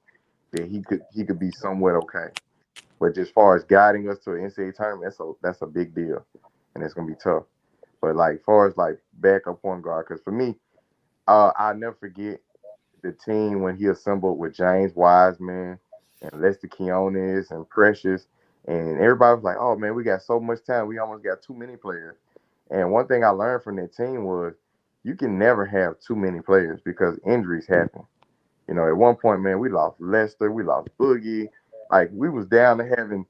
that he could be somewhat okay. But just as far as guiding us to an NCAA tournament, that's a big deal, and it's gonna be tough. But like, far as like backup point guard, because for me, I'll never forget the team when he assembled with James Wiseman and Lester Quinones and Precious, and everybody was like, "Oh man, we got so much time. We almost got too many players." And one thing I learned from that team was you can never have too many players because injuries happen. You know, at one point, man, we lost Lester, we lost Boogie, like we was down to having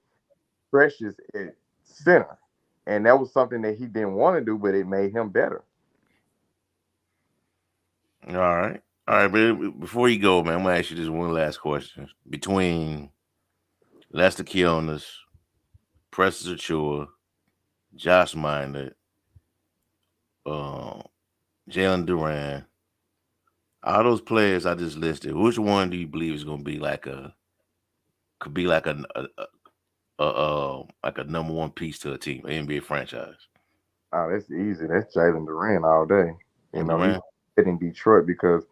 Precious at center, and that was something that he didn't want to do, but it made him better. All right. All right, but before you go, man, I'm gonna ask you this one last question. Between Lester Quinones, Preston Achua, Josh Minor, uh, Jalen Duran, all those players I just listed, which one do you believe is gonna be could be like a number one piece to a team, an NBA franchise? Oh, that's easy. That's Jalen Duran all day. You And know, he's Duran? in Detroit because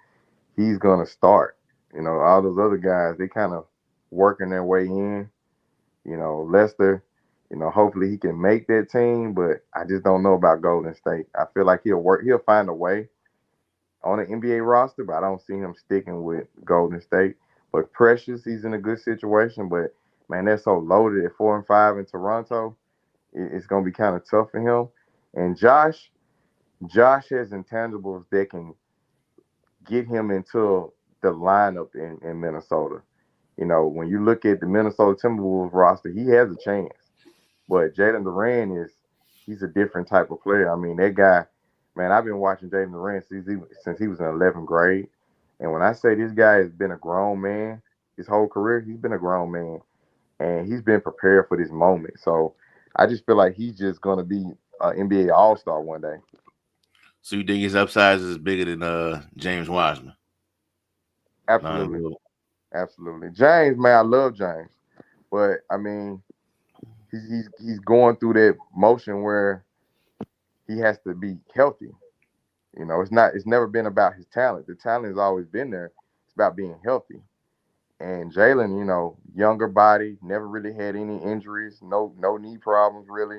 he's gonna start. You know, all those other guys, they kind of working their way in. You know, Lester, you know, hopefully he can make that team, but I just don't know about Golden State. I feel like he'll find a way on an NBA roster, but I don't see him sticking with Golden State. But Precious, he's in a good situation, but man, they're so loaded at 4 and 5 in Toronto. It's gonna be kind of tough for him. And Josh has intangibles that can get him into the lineup in Minnesota. You know, when you look at the Minnesota Timberwolves roster, he has a chance. But Jalen Duran he's a different type of player. I mean, that guy, man, I've been watching Jalen Duran since he was in 11th grade. And when I say this guy has been a grown man his whole career, he's been a grown man. And he's been prepared for this moment. So I just feel like he's just going to be an NBA All Star one day. So you think his upside is bigger than James Wiseman? Absolutely. Absolutely. James, man, I love James. But I mean, he's going through that motion where he has to be healthy. You know, it's never been about his talent. The talent has always been there. It's about being healthy. And Jalen, you know, younger body, never really had any injuries, no knee problems really.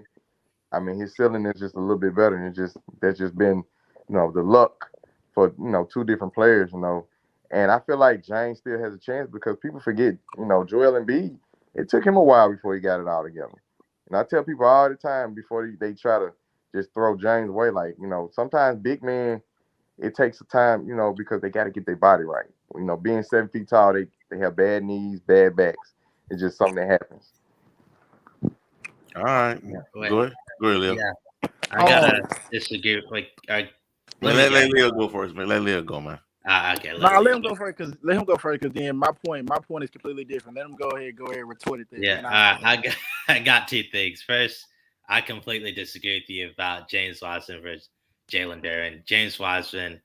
I mean, his ceiling is just a little bit better. And that's just been, you know, the luck for, you know, two different players, you know. And I feel like James still has a chance because people forget, you know, Joel Embiid, it took him a while before he got it all together. And I tell people all the time before they try to just throw James away, like, you know, sometimes big men, it takes a time, you know, because they got to get their body right. You know, being 7 feet tall, they have bad knees, bad backs. It's just something that happens. All right. Wait, Go ahead. Go ahead, Leo. yeah, I gotta disagree. Like, Man, let let me Leo go first, man. Let Leo go, man. okay, Nah, let Leo him go. go first because then my point is completely different. Let him go ahead, retort it. Yeah, Then I got two things. First, I completely disagree with you about James Wiseman versus Jalen Duren. James Wiseman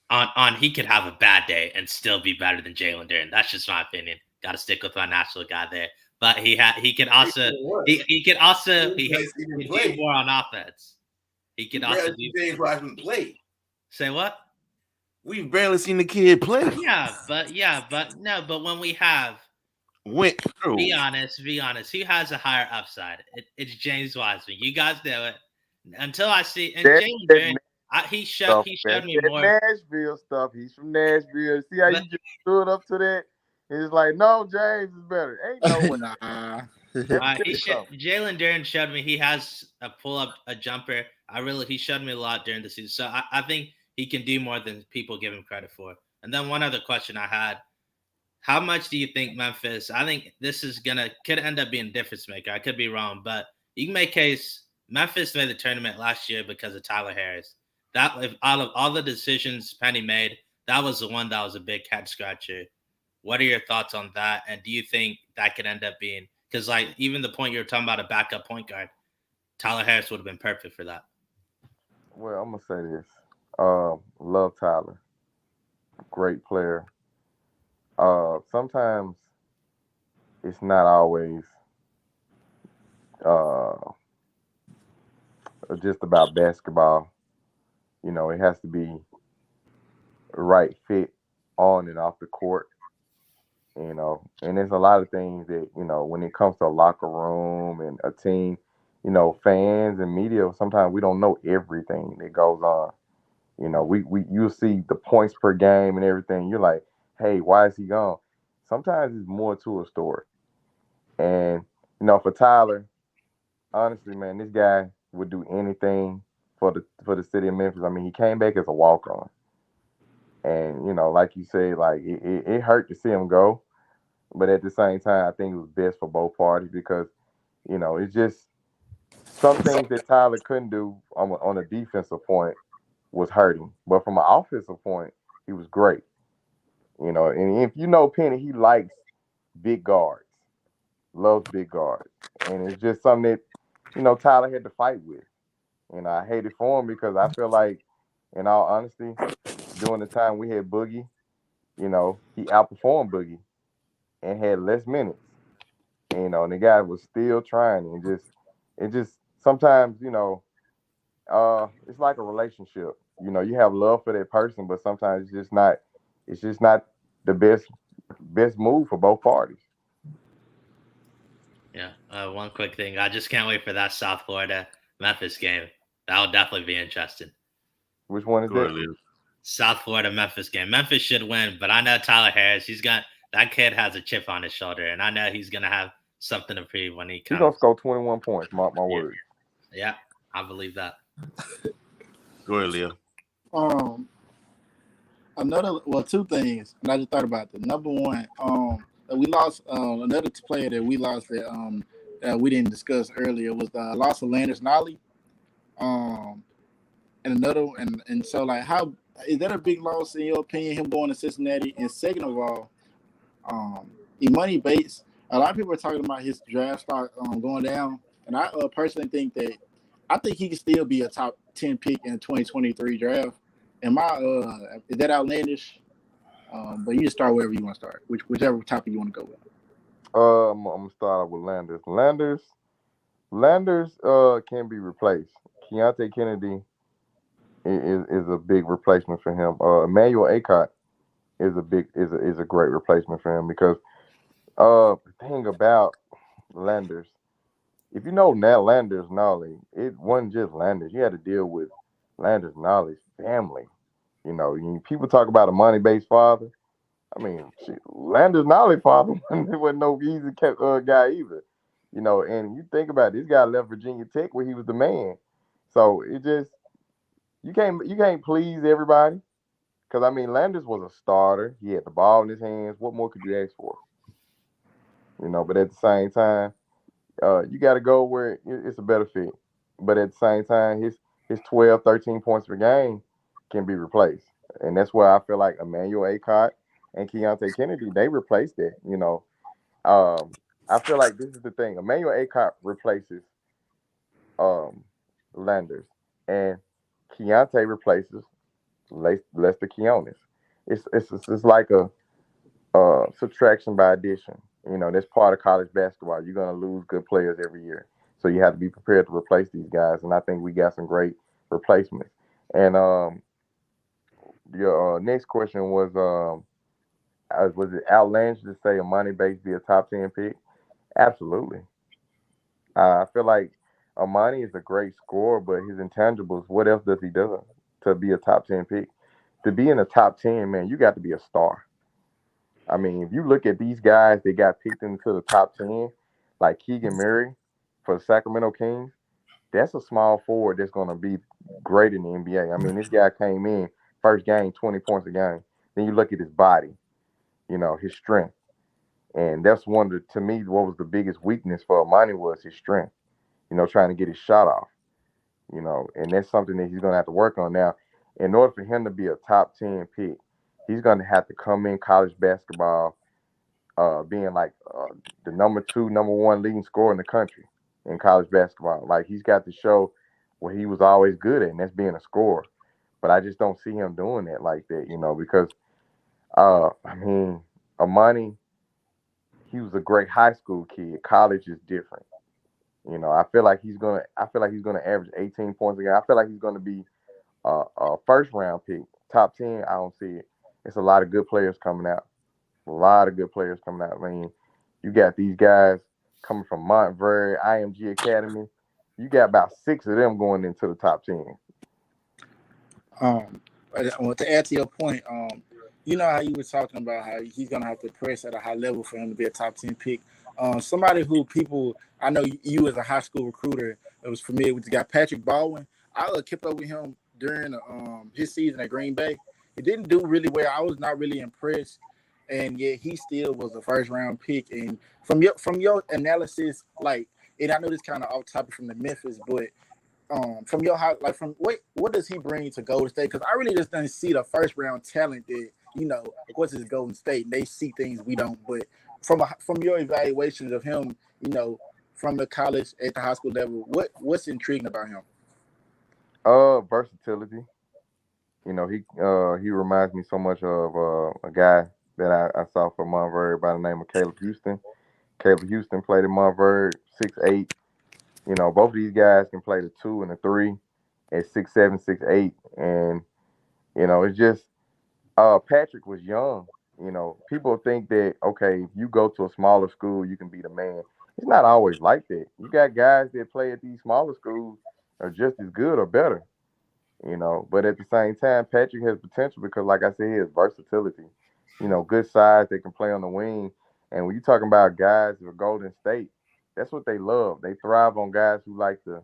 on he could have a bad day and still be better than Jalen Duren. That's just my opinion. Got to stick with my national guy there. But he could also he do more on offense. He could also do James Wiseman play. say what? We've barely seen the kid play. But no, but when we have Went through. be honest, who has a higher upside? It's James Wiseman. You guys know it. Until I see and That, Jalen that Duren, he stuff. showed me That more. Nashville stuff. He's from Nashville. See how But you just stood up to that? It's like, no, James is better. Ain't no way. nah. Let me tell you something. Jalen Duren showed me he has a pull up, a jumper. He showed me a lot during the season. So I think he can do more than people give him credit for. And then one other question I had: how much do you think Memphis? I think this is could end up being a difference maker. I could be wrong, but you can make case Memphis made the tournament last year because of Tyler Harris. That if out of all the decisions Penny made, that was the one that was a big head scratcher. What are your thoughts on that? And do you think that could end up being because like even the point you were talking about a backup point guard, Tyler Harris would have been perfect for that. Well, I'm gonna say this. Love Tyler. Great player. Sometimes it's not always uh just about basketball. You know, it has to be right fit on and off the court. And there's a lot of things that, when it comes to a locker room and a team, fans and media, sometimes we don't know everything that goes on. You'll see the points per game and everything. You're like, hey, why is he gone? Sometimes it's more to a story. And, for Tyler, honestly, man, this guy would do anything for the city of Memphis. I mean, he came back as a walk on. And, like you said, like it hurt to see him go. But at the same time, I think it was best for both parties because, it's just some things that Tyler couldn't do on a defensive point was hurting. But from an offensive point, he was great. And if you know Penny, he likes big guards, loves big guards. And it's just something that, Tyler had to fight with. And I hate it for him because I feel like, in all honesty, during the time we had Boogie, he outperformed Boogie and had less minutes. And the guy was still trying and it just sometimes, it's like a relationship. You have love for that person, but sometimes it's just not the best move for both parties. Yeah. One quick thing. I just can't wait for that South Florida Memphis game. That will definitely be interesting. Which one is Go ahead, that? Leo. South Florida Memphis game. Memphis should win, but I know Tyler Harris. That kid has a chip on his shoulder, and I know he's gonna have something to prove when he He's gonna comes. score 21 points. Mark my Yeah, words. yeah, I believe that. Go ahead, Leo. Um, two things, and I just thought about this. Number one, we lost another player that we lost that we didn't discuss earlier was the loss of Landis Nolly. Um, and another, and so like, how is that a big loss in your opinion? Him going to Cincinnati, and second of all, Emoni Bates. A lot of people are talking about his draft stock going down, and I personally think that I think he can still be a top 10 pick in the 2023 draft. Is that outlandish? But you just start wherever you want to start, whichever topic you want to go with. I'm gonna start off with Landers. Landers can be replaced. Keontae Kennedy is a big replacement for him. Emmanuel Acott is a great replacement for him because the thing about Landers, if you know now Landers Nolly, it wasn't just Landers. You had to deal with Landers Nolly's family. People talk about a money-based father. I mean, Landers Nolly father wasn't no easy guy either. And you think about it, this guy left Virginia Tech where he was the man. So it just you can't please everybody. Because I mean, Landers was a starter. He had the ball in his hands. What more could you ask for? But at the same time, you got to go where it's a better fit. But at the same time, his 12, 13 points per game can be replaced. And that's where I feel like Emmanuel Acott and Keontae Kennedy, they replaced that. I feel like this is the thing. Emmanuel Acott replaces um, Landers, and Keontae replaces Lester Keonis. It's like a subtraction by addition. That's part of college basketball. You're gonna lose good players every year, so you have to be prepared to replace these guys. And I think we got some great replacements. And your next question was it outlandish to say Emoni Bates be a top 10 pick? Absolutely. I feel like Emoni is a great scorer, but his intangibles, what else does he do to be a top 10 pick? To be in the top 10, man, you got to be a star. I mean, if you look at these guys that got picked into the top 10, like Keegan Murray for the Sacramento Kings, that's a small forward that's going to be great in the NBA. I mean, this guy came in first game, 20 points a game. Then you look at his body, his strength. And that's to me, what was the biggest weakness for Emoni was his strength, trying to get his shot off, and that's something that he's going to have to work on now. In order for him to be a top 10 pick, he's going to have to come in college basketball being like the number 2, number 1 leading scorer in the country in college basketball. Like he's got to show what he was always good at, and that's being a scorer. But I just don't see him doing that like that, because I mean, Emoni, he was a great high school kid. College is different. I feel like he's gonna average 18 points a game. I feel like he's gonna be a first round pick, top 10. I don't see it. It's a lot of good players coming out. A lot of good players coming out. I mean, you got these guys coming from Montverde, IMG Academy. You got about 6 of them going into the top 10. Well, to add to your point, you know how you were talking about how he's gonna have to press at a high level for him to be a top 10 pick. Somebody who people I know you as a high school recruiter that was familiar with the guy Patrick Baldwin. I kept up with him during his season at Green Bay. He didn't do really well. I was not really impressed, and yet he still was a first round pick. And from your analysis, like, and I know this kind of off topic from the Memphis, but from your house, like from what does he bring to Golden State? Because I really just didn't see the first round talent that of course it's Golden State and they see things we don't. But from your evaluations of him, from the college at the high school level, what's intriguing about him? Versatility. He reminds me so much of a guy that I saw from Montverde by the name of Caleb Houston. Caleb Houston played in Montverde, 6'8". Both of these guys can play the 2 and the 3 at 6'7", 6'8". And, it's just Patrick was young. People think that, okay, if you go to a smaller school, you can be the man. It's not always like that. You got guys that play at these smaller schools are just as good or better. But at the same time, Patrick has potential because, like I said, he has versatility. Good size, they can play on the wing. And when you're talking about guys of Golden State, that's what they love. They thrive on guys who like to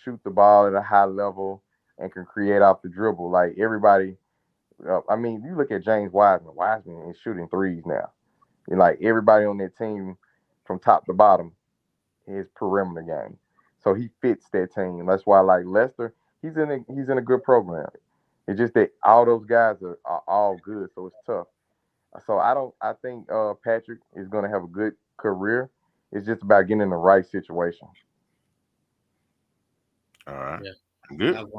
shoot the ball at a high level and can create off the dribble. Like everybody, you look at James Wiseman. Wiseman is shooting threes now. Like everybody on that team from top to bottom is perimeter game. So he fits that team. That's why, like Lester, he's in a good program. It's just that all those guys are all good, so it's tough. So I think Patrick is going to have a good career. It's just about getting in the right situation. All right. Yeah. Good. I have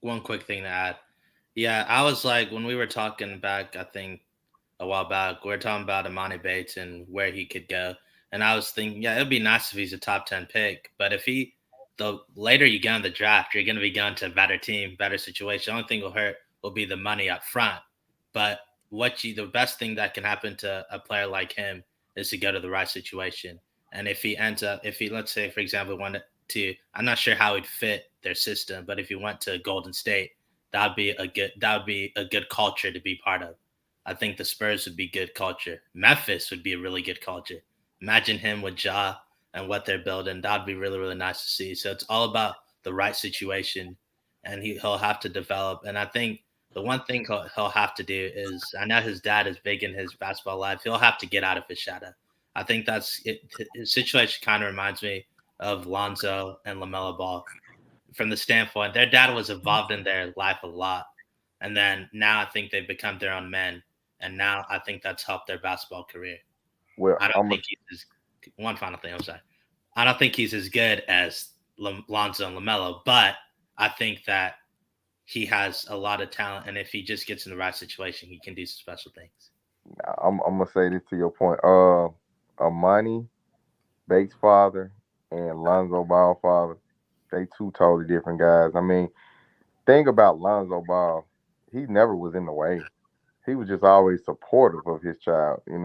one quick thing to add. Yeah, I was like, when we were talking back, I think a while back, we were talking about Emoni Bates and where he could go. And I was thinking, yeah, it'd be nice if he's a top 10 pick. But if the later you get in the draft, you're going to be going to a better team, better situation. The only thing will hurt will be the money up front. But the best thing that can happen to a player like him is to go to the right situation. And if he, let's say, for example, wanted to, I'm not sure how he'd fit their system, but if he went to Golden State, that would be a good culture to be part of. I think the Spurs would be good culture. Memphis would be a really good culture. Imagine him with Ja and what they're building. That'd be really, really nice to see. So it's all about the right situation, and he'll have to develop. And I think the one thing he'll have to do is, I know his dad is big in his basketball life. He'll have to get out of his shadow. I think that's it. His situation kind of reminds me of Lonzo and LaMelo Ball from the standpoint their dad was involved in their life a lot. And then now I think they've become their own men. And now I think that's helped their basketball career. Well, I don't think he's one final thing. I'm sorry. I don't think he's as good as Lonzo and LaMelo, but I think that he has a lot of talent. And if he just gets in the right situation, he can do some special things. I'm gonna say this to your point. Emoni Bates' father and Lonzo Ball father, they two totally different guys. I mean, thing about Lonzo Ball, he never was in the way. He was just always supportive of his child, and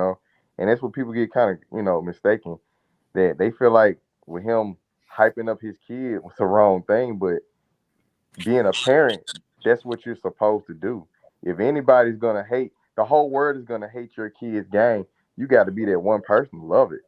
that's what people get kind of, mistaken, that they feel like with him hyping up his kid was the wrong thing, but being a parent, that's what you're supposed to do. If anybody's gonna hate, the whole world is gonna hate your kid's game. You got to be that one person to love it,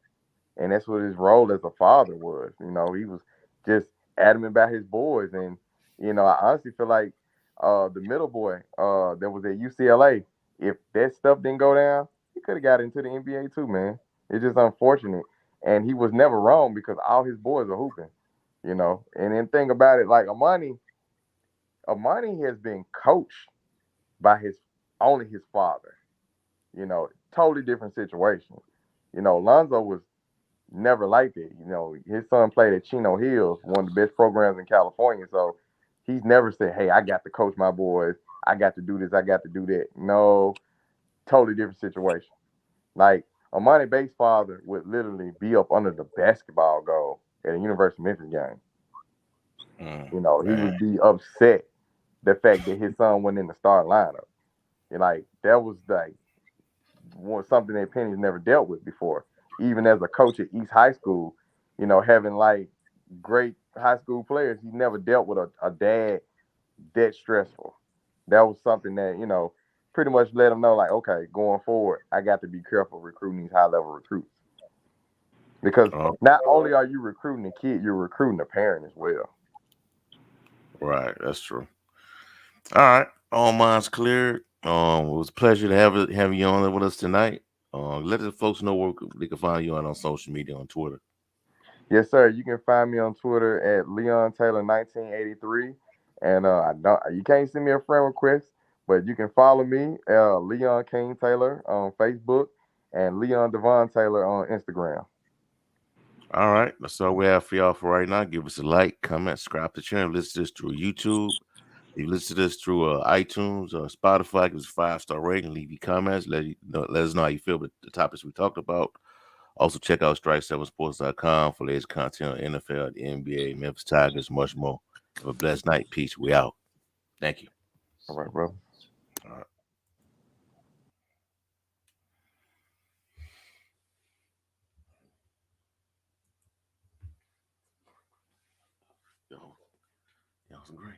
and that's what his role as a father was. He was just adamant about his boys, and I honestly feel like the middle boy that was at UCLA, if that stuff didn't go down, he could have got into the NBA too, man. It's just unfortunate, and he was never wrong because all his boys are hooping. And then think about it, like Emoni has been coached by only his father. Totally different situation. Lonzo was never like that. His son played at Chino Hills, one of the best programs in California. So he's never said, "Hey, I got to coach my boys. I got to do this. I got to do that." No, totally different situation. Like Emoni Bates' father would literally be up under the basketball goal at a University of Memphis game. He would be upset the fact that his son went in the starting lineup. And like that was like something that Penny's never dealt with before. Even as a coach at East High School, you know, having like great high school players, he never dealt with a dad that stressful. That was something that, you know, pretty much let him know, like, okay, going forward, I got to be careful recruiting these high level recruits. Because not only are you recruiting the kid, you're recruiting the parent as well. Right, that's true. All right, all minds cleared. It was a pleasure to have you on with us tonight. Let the folks know where they can find you on social media on Twitter. Yes, sir. You can find me on Twitter at Leon Taylor 1983, and you can't send me a friend request, but you can follow me, Leon King Taylor on Facebook and Leon Devon Taylor on Instagram. All right, that's all we have for y'all for right now. Give us a like, comment, subscribe to the channel. Listen to this through YouTube. If you listen to this through iTunes or Spotify, give us a 5-star rating. Leave your comments. Let us know how you feel about the topics we talked about. Also, check out strike7sports.com for latest content on NFL, the NBA, Memphis Tigers, much more. Have a blessed night. Peace. We out. Thank you. All right, bro. All right. Yo, that was great.